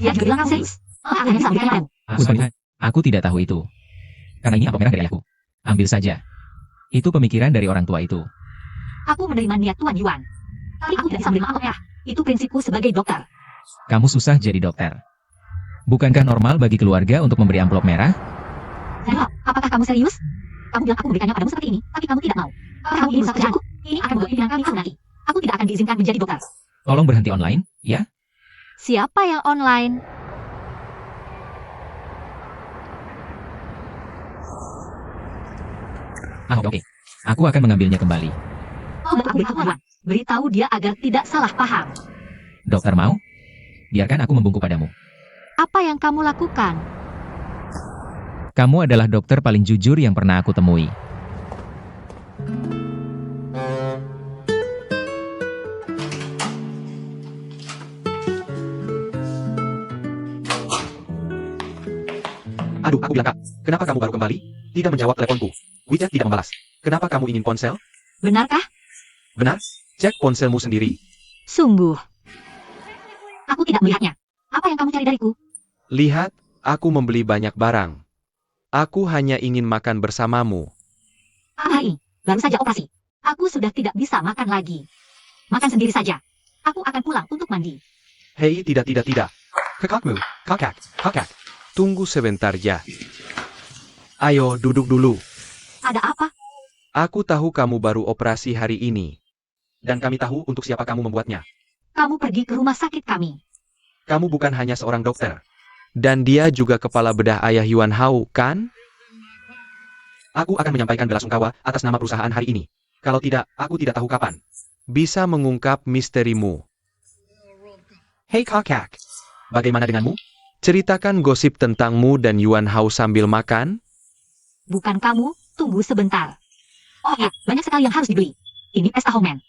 Dia juga bilang serius. Aku hanya bisa memberikannya padamu. Aku tidak tahu itu. Karena ini amplop merah dari ayahku. Ambil saja. Itu pemikiran dari orang tua itu. Aku menerima niat Tuan Yuan. Tapi aku tidak bisa menerima amplop merah. Itu prinsipku sebagai dokter. Kamu susah jadi dokter. Bukankah normal bagi keluarga untuk memberi amplop merah? Jawab, apakah kamu serius? Kamu bilang aku memberikannya padamu seperti ini, tapi kamu tidak mau. Kamu ingin merusak kerjaanku. Ini akan membuat pimpinan kami nanti. Aku tidak akan diizinkan menjadi dokter. Tolong berhenti online, ya? Siapa yang online? Oke. Aku akan mengambilnya kembali. Oh, aku beritahu, beritahu dia agar tidak salah paham. Dokter Mao, biarkan aku membungkuk padamu. Apa yang kamu lakukan? Kamu adalah dokter paling jujur yang pernah aku temui. Aduh, aku bilang Kak, kenapa kamu baru kembali? Tidak menjawab teleponku. WeChat tidak membalas. Kenapa kamu ingin ponsel? Benarkah? Benar? Cek ponselmu sendiri. Sungguh. Aku tidak melihatnya. Apa yang kamu cari dariku? Lihat, aku membeli banyak barang. Aku hanya ingin makan bersamamu. Ini, baru saja operasi. Aku sudah tidak bisa makan lagi. Makan sendiri saja. Aku akan pulang untuk mandi. Hei, tidak. Kakakmu, kakak. Tunggu sebentar ya. Ayo, duduk dulu. Ada apa? Aku tahu kamu baru operasi hari ini. Dan kami tahu untuk siapa kamu membuatnya. Kamu pergi ke rumah sakit kami. Kamu bukan hanya seorang dokter. Dan dia juga kepala bedah ayah Yuan Hao, kan? Aku akan menyampaikan belasungkawa atas nama perusahaan hari ini. Kalau tidak, aku tidak tahu kapan bisa mengungkap misterimu. Hei kakak, bagaimana denganmu? Ceritakan gosip tentangmu dan Yuan Hao sambil makan. Bukan kamu, tunggu sebentar. Oh ya, banyak sekali yang harus dibeli. Ini pesta Hongmen.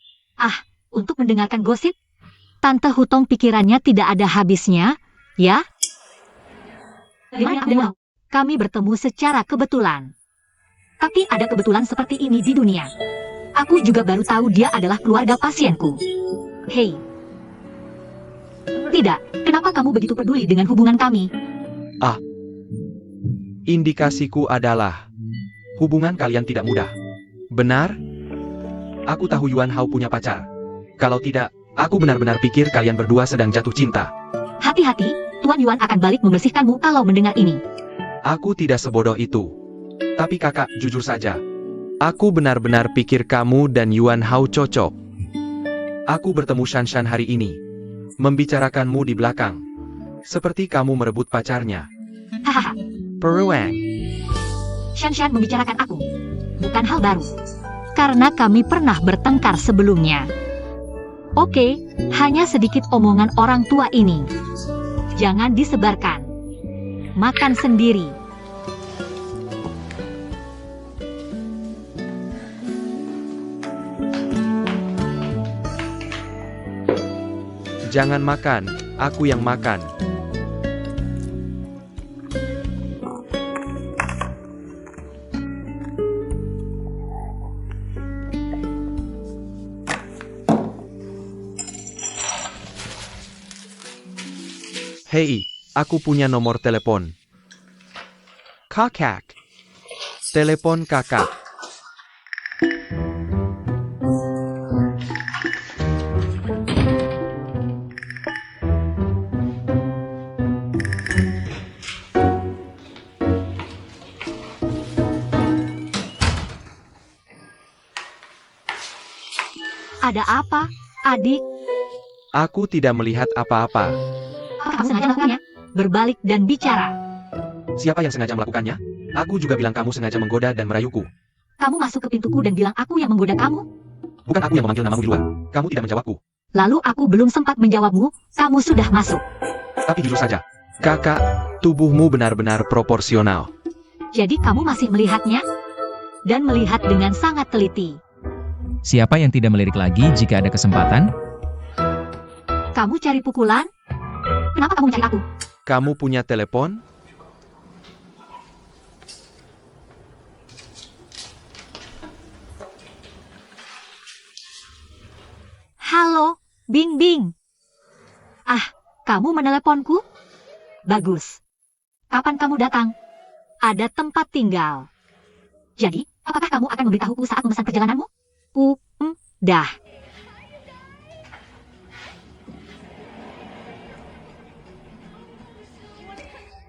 Untuk mendengarkan gosip, Tante Hutong pikirannya tidak ada habisnya, ya? Gimana? Kami bertemu secara kebetulan. Tapi ada kebetulan seperti ini di dunia. Aku juga baru tahu dia adalah keluarga pasienku. Hei. Tidak, kenapa kamu begitu peduli dengan hubungan kami? Indikasiku adalah hubungan kalian tidak mudah. Benar? Aku tahu Yuan Hao punya pacar. Kalau tidak, aku benar-benar pikir kalian berdua sedang jatuh cinta. Hati-hati, Tuan Yuan akan balik membersihkanmu kalau mendengar ini. Aku tidak sebodoh itu. Tapi kakak, jujur saja. Aku benar-benar pikir kamu dan Yuan Hao cocok. Aku bertemu Shanshan hari ini. Membicarakanmu di belakang. Seperti kamu merebut pacarnya. Hahaha, Peruang. Shanshan membicarakan aku. Bukan hal baru. Karena kami pernah bertengkar sebelumnya. Oke, hanya sedikit omongan orang tua ini. Jangan disebarkan. Makan sendiri. Jangan makan, aku yang makan. Hei, aku punya nomor telepon. Kakak. Telepon kakak. Ada apa, adik? Aku tidak melihat apa-apa. Apakah kamu sengaja melakukannya? Berbalik dan bicara. Siapa yang sengaja melakukannya? Aku juga bilang kamu sengaja menggoda dan merayuku. Kamu masuk ke pintuku dan bilang aku yang menggoda kamu. Bukan aku yang memanggil namamu di luar. Kamu tidak menjawabku. Lalu aku belum sempat menjawabmu, kamu sudah masuk. Tapi jujur saja, kakak, tubuhmu benar-benar proporsional. Jadi kamu masih melihatnya? Dan melihat dengan sangat teliti. Siapa yang tidak melirik lagi jika ada kesempatan? Kamu cari pukulan? Kenapa kamu mencari aku? Kamu punya telepon? Halo, Bing Bing. Kamu meneleponku? Bagus. Kapan kamu datang? Ada tempat tinggal. Jadi, apakah kamu akan memberitahuku saat memesan perjalananmu? Dah.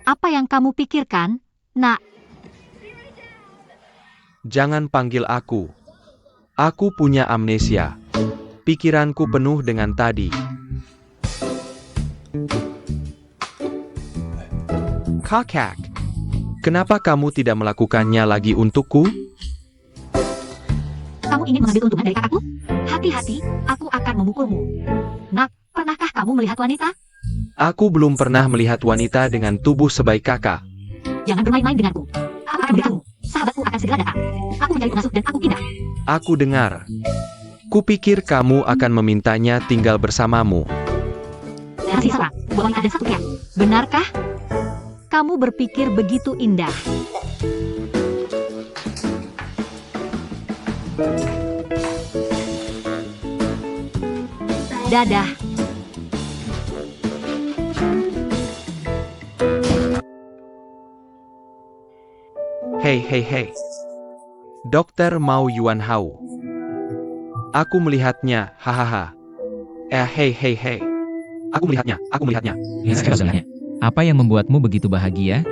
Apa yang kamu pikirkan, nak? Jangan panggil aku. Aku punya amnesia. Pikiranku penuh dengan tadi. Kakak, kenapa kamu tidak melakukannya lagi untukku? Kamu ingin mengambil keuntungan dari kakakku? Hati-hati, aku akan memukulmu. Nak, pernahkah kamu melihat wanita? Aku belum pernah melihat wanita dengan tubuh sebaik kakak. Jangan bermain-main denganku. Aku akan beritahu. Sahabatku akan segera datang. Aku mencari pengasuh dan aku pindah. Aku dengar. Kupikir kamu akan memintanya tinggal bersamamu. Masih serang, buat wanita dan satu pria. Benarkah? Kamu berpikir begitu indah. Dadah. Hei. Dokter Mao Yuan Hao. Aku melihatnya, hahaha. Hei. Aku melihatnya. Ya, sebenarnya. Apa yang membuatmu begitu bahagia?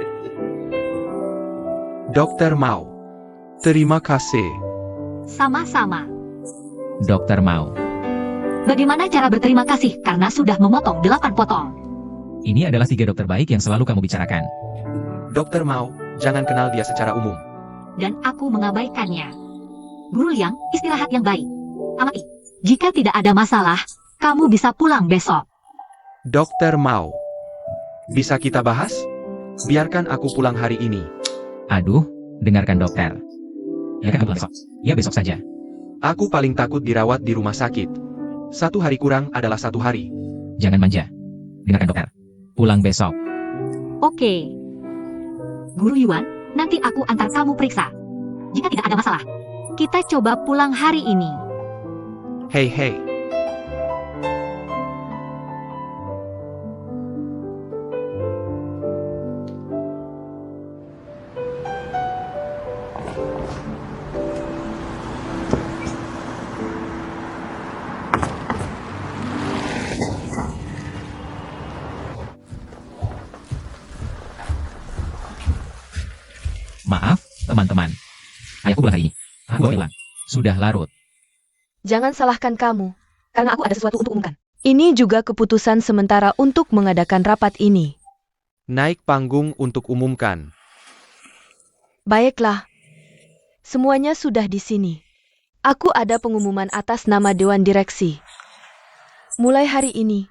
Dokter Mao. Terima kasih. Sama-sama. Dokter Mao. Bagaimana cara berterima kasih karena sudah memotong 8 potong? Ini adalah 3 dokter baik yang selalu kamu bicarakan. Dokter Mao, jangan kenal dia secara umum. Dan aku mengabaikannya. Guru Liang, istirahat yang baik. Amati, jika tidak ada masalah, kamu bisa pulang besok. Dokter Mao. Bisa kita bahas? Biarkan aku pulang hari ini. Aduh, dengarkan dokter. Ya kan besok. Ya besok saja. Aku paling takut dirawat di rumah sakit. 1 hari kurang adalah 1 hari. Jangan manja. Dengarkan dokter. Pulang besok. Oke. Guru Yuan, nanti aku antar kamu periksa. Jika tidak ada masalah, kita coba pulang hari ini. Hei. Maaf, teman-teman. Ayahku pulang hari ini. Aku bilang, sudah larut. Jangan salahkan kamu, karena aku ada sesuatu untuk umumkan. Ini juga keputusan sementara untuk mengadakan rapat ini. Naik panggung untuk umumkan. Baiklah. Semuanya sudah di sini. Aku ada pengumuman atas nama Dewan Direksi. Mulai hari ini,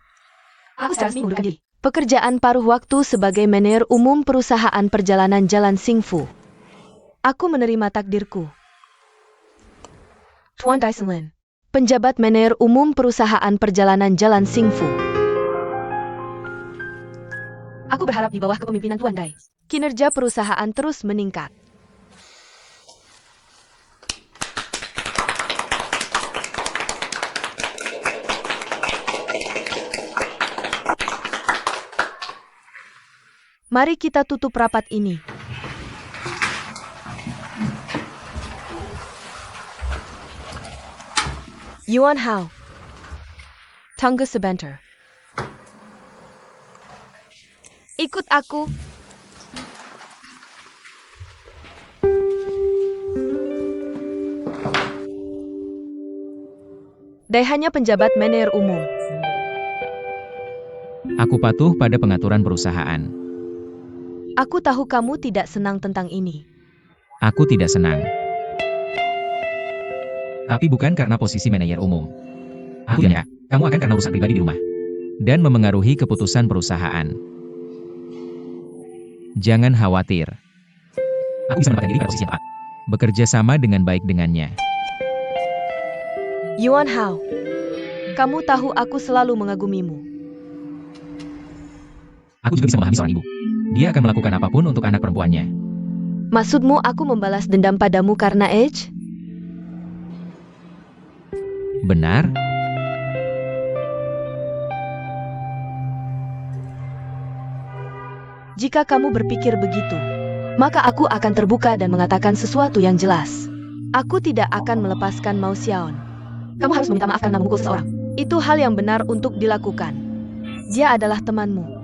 Aku secara resmi mengundurkan diri. pekerjaan paruh waktu sebagai manajer umum perusahaan perjalanan Jalan Xingfu. Aku menerima takdirku. Tuan Dyson Lin, penjabat manajer umum perusahaan perjalanan Jalan Xingfu. Aku berharap di bawah kepemimpinan Tuan Dai. Kinerja perusahaan terus meningkat. Mari kita tutup rapat ini. Yuan Hao. Tunggu sebentar. Ikut aku. Dai hanya penjabat manajer umum. Aku patuh pada pengaturan perusahaan. Aku tahu kamu tidak senang tentang ini. Aku tidak senang. Tapi bukan karena posisi manajer umum. Aku ya, kamu akan karena urusan pribadi di rumah. Dan memengaruhi keputusan perusahaan. Jangan khawatir. Aku bisa menempatkan diri pada posisi yang tepat. Bekerja sama dengan baik dengannya. Yuan Hao, kamu tahu aku selalu mengagumimu. Aku juga bisa memahami seorang ibu. Dia akan melakukan apapun untuk anak perempuannya. Maksudmu aku membalas dendam padamu karena Edge? Benar? Jika kamu berpikir begitu, maka aku akan terbuka dan mengatakan sesuatu yang jelas. Aku tidak akan melepaskan Mao Xiaon. Kamu harus meminta maaf karena memukul seseorang. Itu hal yang benar untuk dilakukan. Dia adalah temanmu.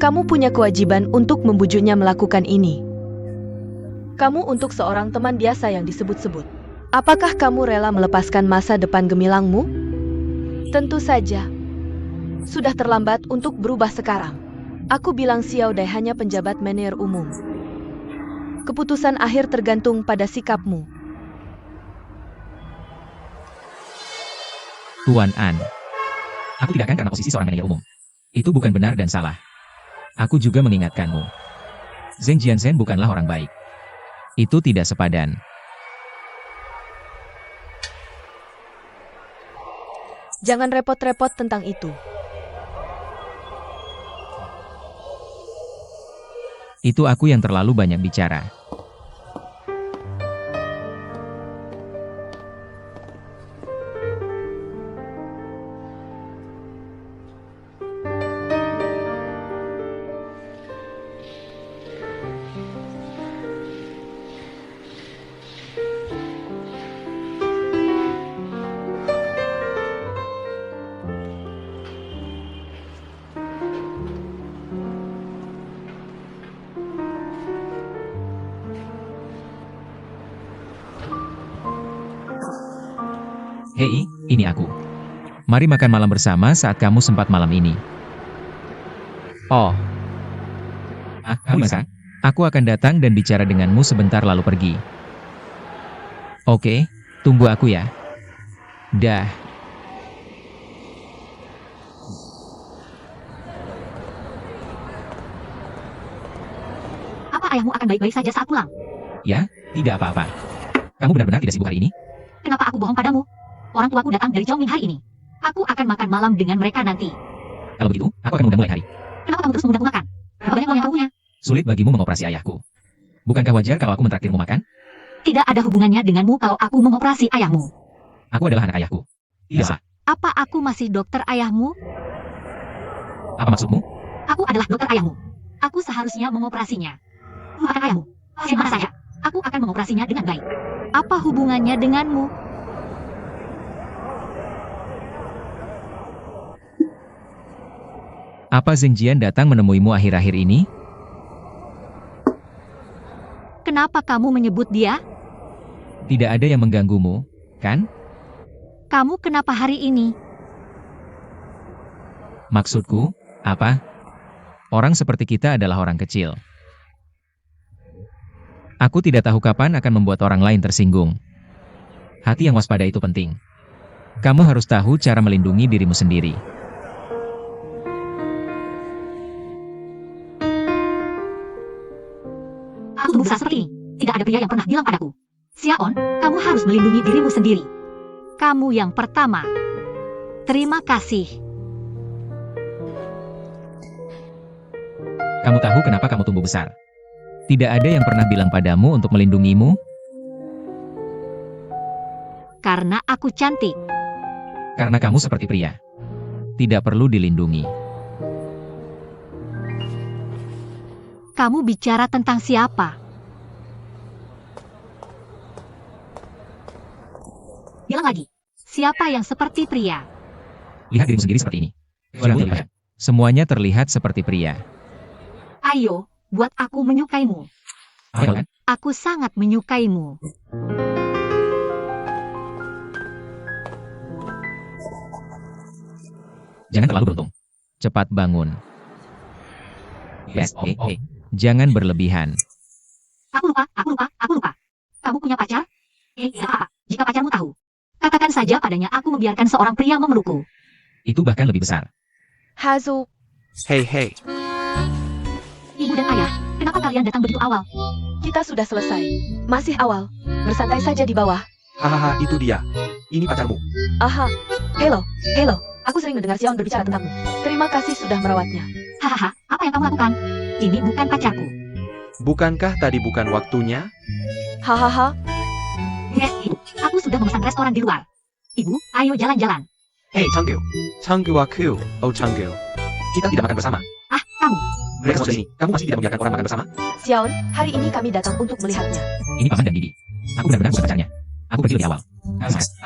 Kamu punya kewajiban untuk membujuknya melakukan ini. Kamu untuk seorang teman biasa yang disebut-sebut. Apakah kamu rela melepaskan masa depan gemilangmu? Tentu saja. Sudah terlambat untuk berubah sekarang. Aku bilang Xiao Dai hanya penjabat manajer umum. Keputusan akhir tergantung pada sikapmu. Tuan An. Aku tidak akan karena posisi seorang manajer umum. Itu bukan benar dan salah. Aku juga mengingatkanmu. Zheng Jianzhen bukanlah orang baik. Itu tidak sepadan. Jangan repot-repot tentang itu. Itu aku yang terlalu banyak bicara. Hei, ini aku. Mari makan malam bersama saat kamu sempat malam ini. Oh. Kamu bisa? Aku akan datang dan bicara denganmu sebentar lalu pergi. Oke, tunggu aku ya. Dah. Apa ayahmu akan baik-baik saja saat pulang? Ya, tidak apa-apa. Kamu benar-benar tidak sibuk hari ini? Kenapa aku bohong padamu? Orang tuaku datang dari Chongming hari ini. Aku akan makan malam dengan mereka nanti. Kalau begitu, aku akan mengundangmu lain hari. Kenapa kamu terus mengundangku makan? Berapa banyak uang yang kamu punya? Sulit bagimu mengoperasi ayahku. Bukankah wajar kalau aku mentraktirmu makan? Tidak ada hubungannya denganmu kalau aku mengoperasi ayahmu. Aku adalah anak ayahku. Tidak salah. Apa aku masih dokter ayahmu? Apa maksudmu? Aku adalah dokter ayahmu. Aku seharusnya mengoperasinya. Bukan ayahmu. Siapa saya? Aku akan mengoperasinya dengan baik. Apa hubungannya denganmu? Apa Zheng Jian datang menemuimu akhir-akhir ini? Kenapa kamu menyebut dia? Tidak ada yang mengganggumu, kan? Kamu kenapa hari ini? Maksudku, apa? Orang seperti kita adalah orang kecil. Aku tidak tahu kapan akan membuat orang lain tersinggung. Hati yang waspada itu penting. Kamu harus tahu cara melindungi dirimu sendiri. Aku tumbuh besar seperti ini. Tidak ada pria yang pernah bilang padaku, Xiaon, kamu harus melindungi dirimu sendiri. Kamu yang pertama. Terima kasih. Kamu tahu kenapa kamu tumbuh besar? Tidak ada yang pernah bilang padamu untuk melindungimu? Karena aku cantik. Karena kamu seperti pria. Tidak perlu dilindungi. Kamu bicara tentang siapa? Bilang lagi. Siapa yang seperti pria? Lihat dirimu sendiri seperti ini. Semuanya terlihat seperti pria. Ayo, buat aku menyukaimu. Apa kan? Aku sangat menyukaimu. Jangan terlalu beruntung. Cepat bangun. Oke. Jangan berlebihan. Aku lupa. Kamu punya pacar? Tidak apa-apa, jika pacarmu tahu. Katakan saja padanya aku membiarkan seorang pria memelukku. Itu bahkan lebih besar. Hazu, Hei. Ibu dan ayah, kenapa kalian datang begitu awal? kita sudah selesai. Masih awal. Bersantai saja di bawah. Hahaha, itu dia. Ini pacarmu. Aha. Hello. Aku sering mendengar Xiaon berbicara tentangmu. Terima kasih sudah merawatnya. Hahaha, apa yang kamu lakukan? Ini bukan pacarku. Bukankah tadi bukan waktunya? Hahaha. Ibu, aku sudah memesan restoran di luar. Ibu, ayo jalan-jalan. Hei, Changgil. Changgil aku. Oh, Changgil. Kita tidak makan bersama. Ah, kamu. Mereka semua di sini. Kamu masih tidak membiarkan orang makan bersama? Xiaon, hari ini kami datang untuk melihatnya. Ini paman dan Didi. Aku benar-benar bukan pacarnya. Aku pergi lebih awal.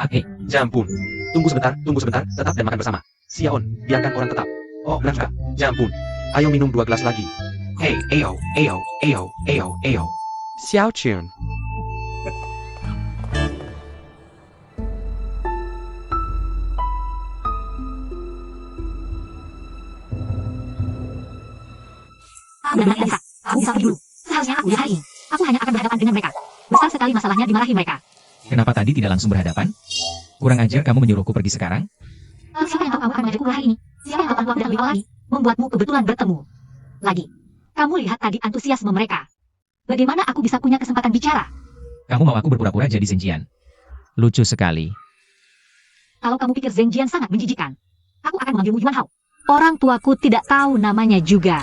Hei, Jampun. Tunggu sebentar. Tetap dan makan bersama. Xiaon, biarkan orang tetap. Oh, benar juga. Jampun. Ayo minum 2 gelas lagi. Hei, ayo. Xiao Chun. Aku benar-benar tidak bisa. Aku bisa pergi dulu. Seharusnya aku lihat hari ini. Aku hanya akan berhadapan dengan mereka. Besar sekali masalahnya dimarahi mereka. Kenapa tadi tidak langsung berhadapan? Kurang ajar kamu menyuruhku pergi sekarang? Siapa yang tahu kamu akan mengajakku keluar hari ini? Siapa yang tahu aku tidak lebih awal lagi? Membuatmu kebetulan bertemu. Lagi. Kamu lihat tadi antusiasme mereka. Bagaimana aku bisa punya kesempatan bicara? Kamu mau aku berpura-pura jadi Zengjian? Lucu sekali. Kalau kamu pikir Zheng Jian sangat menjijikan, aku akan memanggilmu Yuan Hao. Orang tuaku tidak tahu namanya juga.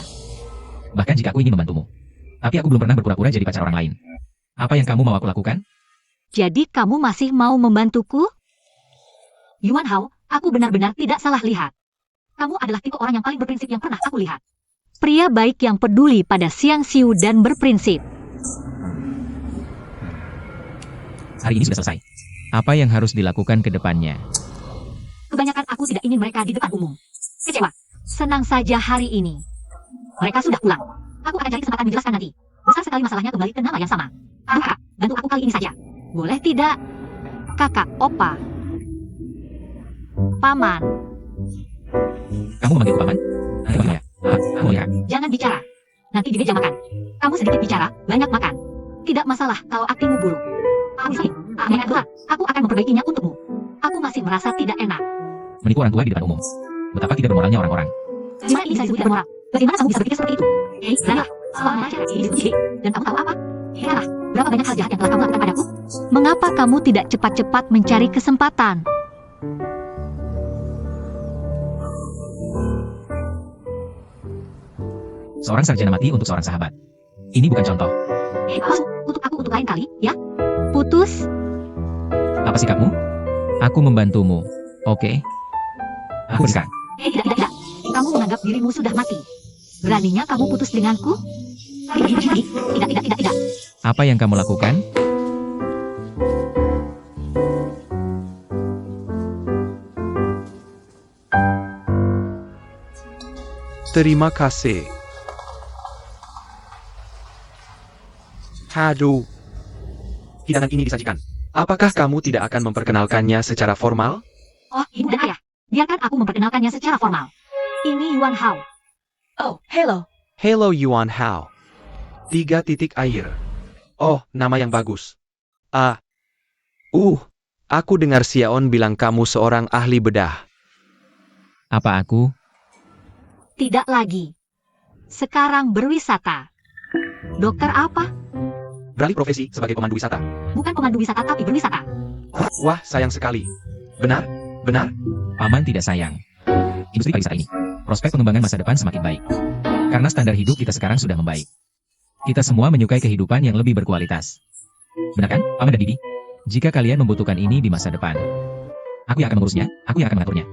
Bahkan jika aku ingin membantumu. Tapi aku belum pernah berpura-pura jadi pacar orang lain. Apa yang kamu mau aku lakukan? Jadi kamu masih mau membantuku? Yuan Hao, aku benar-benar tidak salah lihat. Kamu adalah tipe orang yang paling berprinsip yang pernah aku lihat. Pria baik yang peduli pada Xiang Xiu dan berprinsip. Hari ini sudah selesai. Apa yang harus dilakukan ke depannya? Kebanyakan aku tidak ingin mereka di depan umum. Kecewa. Senang saja hari ini. Mereka sudah pulang. Aku akan cari kesempatan menjelaskan nanti. Besar sekali masalahnya kembali ke nama yang sama. Kakak, bantu aku kali ini saja. Boleh tidak? Kakak, opa. Paman. Kamu memanggilku paman? Nanti ya. Kamu lihat. Jangan bicara. Nanti di meja makan. Kamu sedikit bicara, banyak makan. Tidak masalah kalau aktingmu buruk. Aku di sini. Aku akan memperbaikinya untukmu. Aku masih merasa tidak enak. Menipu orang tua di depan umum. Betapa tidak bermoralnya orang-orang. Gimana ini saya sebut tidak moral? Bagaimana kamu bisa berpikir seperti itu? Hei, Zara, selama ini diskusi. Dan kamu tahu apa? Heranlah, berapa banyak hal jahat yang telah kamu lakukan padaku? Mengapa kamu tidak cepat-cepat mencari kesempatan? Seorang sarjana mati untuk seorang sahabat. Ini bukan contoh. Hei, untuk aku untuk lain kali, ya? Putus? Apa sikapmu? Aku membantumu. Oke? Aku sekarang. Hei, tidak. Kamu menganggap dirimu sudah mati. Beraninya kamu putus denganku? Tidak. Apa yang kamu lakukan? Terima kasih. Aduh. Hidangan ini disajikan. Apakah kamu tidak akan memperkenalkannya secara formal? Oh, ibu dan ayah. Biarkan aku memperkenalkannya secara formal. Ini Yuan Hao. Oh, hello. Hello Yuan Hao. 3 titik air. Oh, nama yang bagus. Aku dengar Xiaon bilang kamu seorang ahli bedah. Apa aku? Tidak lagi. Sekarang berwisata. Dokter apa? Beralih profesi sebagai pemandu wisata. Bukan pemandu wisata tapi berwisata. Wah, sayang sekali. Benar? Paman tidak sayang. Industri pariwisata ini, prospek pengembangan masa depan semakin baik. Karena standar hidup kita sekarang sudah membaik. Kita semua menyukai kehidupan yang lebih berkualitas. Benar kan, Paman dan Didi? Jika kalian membutuhkan ini di masa depan, aku yang akan mengurusnya, aku yang akan mengaturnya.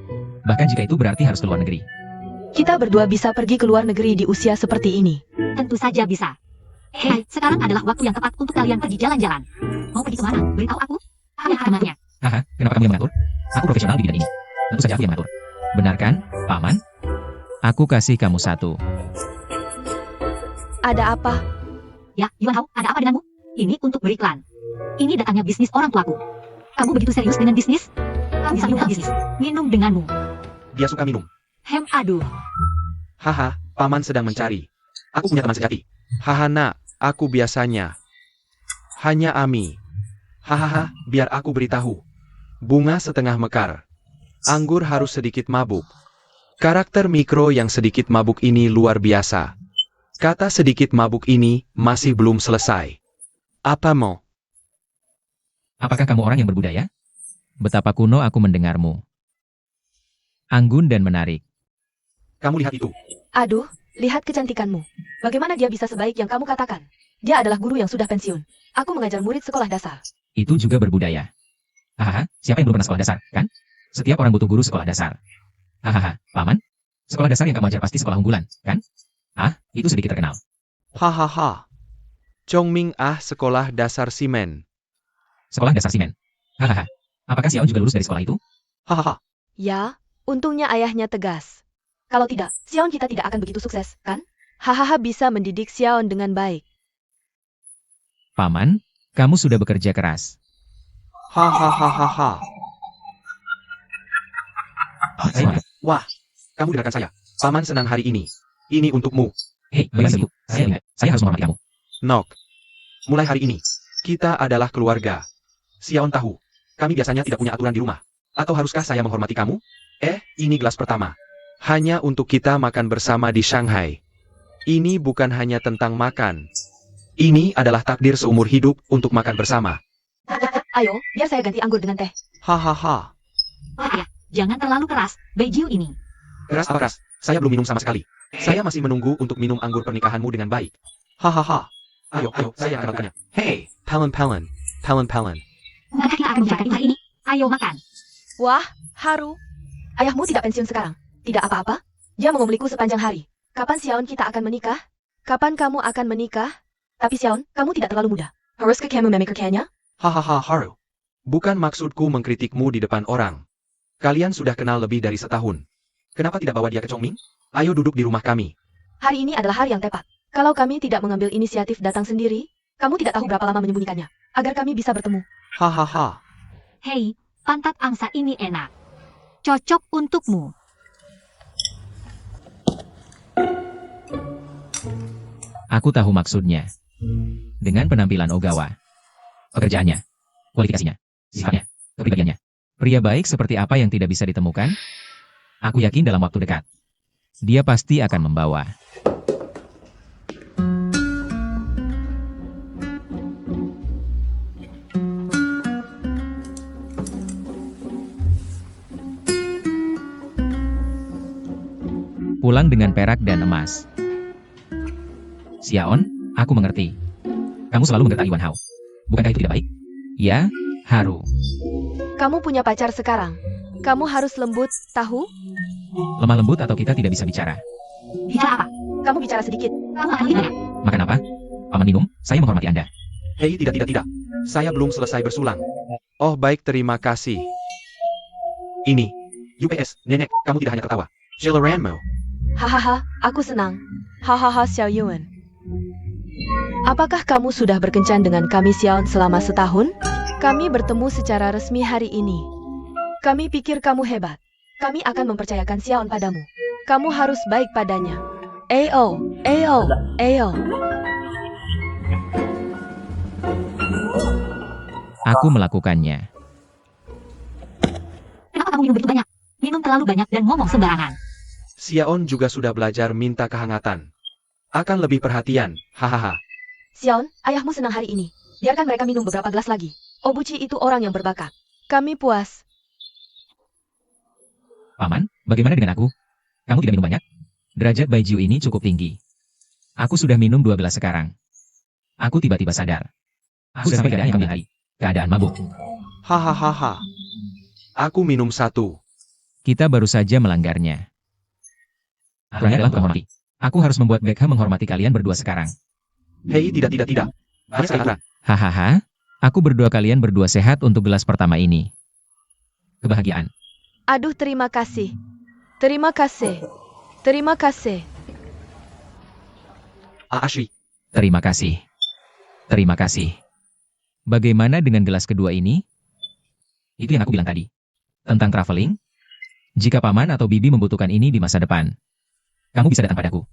Bahkan jika itu berarti harus ke luar negeri. Kita berdua bisa pergi ke luar negeri di usia seperti ini. Tentu saja bisa. Hei, sekarang adalah waktu yang tepat untuk kalian pergi jalan-jalan. Mau pergi kemana? Beritahu aku. Apa alamatnya? Haha, kenapa kamu yang mengatur? Aku profesional di bidang ini. Tentu saja aku yang mengatur. Benar kan, Paman? Aku kasih kamu 1. Ada apa? Ya, Yuan Hao, ada apa denganmu? Ini untuk beriklan. Ini datangnya bisnis orang tuaku. Kamu begitu serius dengan bisnis? Kamu bisa minum bisnis. Minum denganmu. Dia suka minum. Aduh. Haha, Paman sedang mencari. Aku punya teman sejati. Haha nak, aku biasanya. Hanya Ami. Hahaha, biar aku beritahu. Bunga setengah mekar. Anggur harus sedikit mabuk. Karakter mikro yang sedikit mabuk ini luar biasa. Kata sedikit mabuk ini masih belum selesai. Apa mau? Apakah kamu orang yang berbudaya? Betapa kuno aku mendengarmu. Anggun dan menarik. Kamu lihat itu. Aduh, lihat kecantikanmu. Bagaimana dia bisa sebaik yang kamu katakan? Dia adalah guru yang sudah pensiun. Aku mengajar murid sekolah dasar. Itu juga berbudaya. Hahaha, siapa yang belum pernah sekolah dasar, kan? Setiap orang butuh guru sekolah dasar. Hahaha, Paman? Sekolah dasar yang kamu ajar pasti sekolah unggulan, kan? Itu sedikit terkenal. Hahaha. Chongming sekolah dasar Simen. Sekolah dasar Simen. Hahaha, apakah Xiaon juga lulus dari sekolah itu? Hahaha. Ya, untungnya ayahnya tegas. Kalau tidak, Xiaon kita tidak akan begitu sukses, kan? Hahaha bisa mendidik Xiaon dengan baik. Paman, kamu sudah bekerja keras. Hahaha. Ayo, Wah, kamu dengarkan saya. Paman senang hari ini. Ini untukmu. Hei, bebas ibu. Saya ingat, saya harus menghormati kamu. Nok. Mulai hari ini, kita adalah keluarga. Xiaon tahu, kami biasanya tidak punya aturan di rumah. Atau haruskah saya menghormati kamu? Ini gelas pertama. Hanya untuk kita makan bersama di Shanghai. Ini bukan hanya tentang makan. Ini adalah takdir seumur hidup untuk makan bersama. Ayo, biar saya ganti anggur dengan teh. Hahaha. Wah ya, jangan terlalu keras, Beiju ini. Keras apa keras? Saya belum minum sama sekali. Saya masih menunggu untuk minum anggur pernikahanmu dengan baik. Hahaha. Ayo, saya akan makannya. Hey, Palin. Bukankah kita akan bicarakan hari ini? Ayo makan. Wah, Haru. Ayahmu tidak pensiun sekarang. Tidak apa-apa. Dia mengomelku sepanjang hari. Kapan Xiaon kita akan menikah? Kapan kamu akan menikah? Tapi Xiaon, kamu tidak terlalu muda. Haruskah kamu memikirkannya? Hahaha, Haru. Bukan maksudku mengkritikmu di depan orang. Kalian sudah kenal lebih dari setahun. Kenapa tidak bawa dia ke Chongming? Ayo duduk di rumah kami. Hari ini adalah hari yang tepat. Kalau kami tidak mengambil inisiatif datang sendiri, kamu tidak tahu berapa lama menyembunyikannya. Agar kami bisa bertemu. Hahaha. Hei, pantat angsa ini enak. Cocok untukmu. Aku tahu maksudnya. Dengan penampilan Ogawa. Pekerjaannya. Kualifikasinya. Sifatnya. Kepribadiannya. Pria baik seperti apa yang tidak bisa ditemukan? Aku yakin dalam waktu dekat. Dia pasti akan membawa. Pulang dengan perak dan emas. Xiaon, aku mengerti. Kamu selalu menggertak Yuan Hao. Bukankah itu tidak baik? Ya, Haru. Kamu punya pacar sekarang. Kamu harus lembut, tahu? Lemah lembut atau kita tidak bisa bicara? Bicara apa? Kamu bicara sedikit. Kamu akan lihat. Makan apa? Paman minum, saya menghormati Anda. Hei, tidak. Saya belum selesai bersulang. Oh baik, terima kasih. Ini. UPS, nenek, kamu tidak hanya ketawa. Jelaranmo. Hahaha, aku senang. Hahaha, Xiao Yuan. Apakah kamu sudah berkencan dengan kami Xiaon selama setahun? Kami bertemu secara resmi hari ini. Kami pikir kamu hebat. Kami akan mempercayakan Xiaon padamu. Kamu harus baik padanya. Ayo. Aku melakukannya. Kenapa kamu minum begitu banyak? Minum terlalu banyak dan ngomong sembarangan. Xiaon juga sudah belajar minta kehangatan. Akan lebih perhatian, hahaha. Xiaon, ayahmu senang hari ini. Biarkan mereka minum beberapa gelas lagi. Obuchi itu orang yang berbakat. Kami puas. Paman, bagaimana dengan aku? Kamu tidak minum banyak? Derajat Baiju ini cukup tinggi. Aku sudah minum 2 gelas sekarang. Aku tiba-tiba sadar. Aku sudah sampai keadaan yang kami hari. Keadaan mabuk. Hahaha. Aku minum 1. Kita baru saja melanggarnya. Aturannya adalah menghormati. Aku harus membuat Beckham menghormati kalian berdua sekarang. Hei, tidak. Hanya sekarang. Hahaha, aku berdoa kalian berdua sehat untuk gelas pertama ini. Kebahagiaan. Aduh, terima kasih. Terima kasih. Terima kasih. Ashi. Terima kasih. Terima kasih. Bagaimana dengan gelas kedua ini? Itu yang aku bilang tadi. Tentang traveling? Jika paman atau bibi membutuhkan ini di masa depan, kamu bisa datang padaku.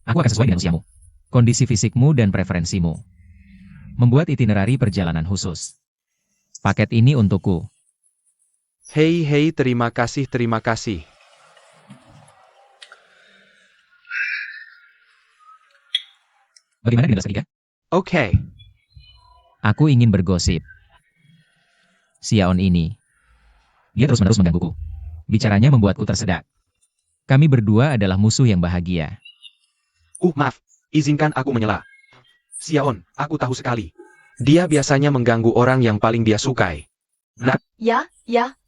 Aku akan sesuai dengan usiamu, kondisi fisikmu dan preferensimu. Membuat itinerari perjalanan khusus. Paket ini untukku. Hei, terima kasih. Bagaimana dengan gelas ketiga? Oke. Aku ingin bergosip. Xiaon ini. Dia terus-menerus menggangguku. Bicaranya membuatku tersedak. Kami berdua adalah musuh yang bahagia. Maaf. Izinkan aku menyela. Xiaon, aku tahu sekali. Dia biasanya mengganggu orang yang paling dia sukai. Ya,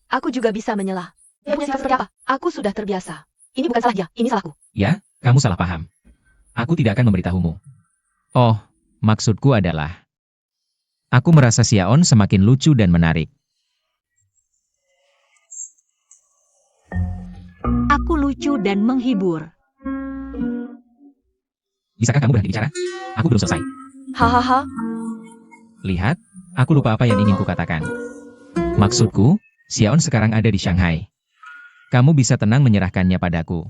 aku juga bisa menyela. Dia punya sifat seperti apa? Aku sudah terbiasa. Ini bukan salah dia, ini salahku. Ya, kamu salah paham. Aku tidak akan memberitahumu. Oh, maksudku adalah... Aku merasa Xiaon semakin lucu dan menarik. Aku lucu dan menghibur. Bisakah kamu berhenti bicara? Aku belum selesai. Hahaha. Lihat, aku lupa apa yang ingin kukatakan. Maksudku, Xiaon sekarang ada di Shanghai. Kamu bisa tenang menyerahkannya padaku.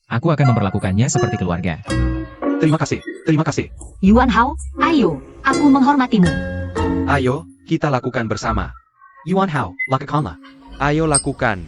Aku akan memperlakukannya seperti keluarga. Terima kasih, terima kasih. Yuan Hao, ayo, aku menghormatimu. Ayo, kita lakukan bersama. Yuan Hao, lakukanlah. Ayo lakukan.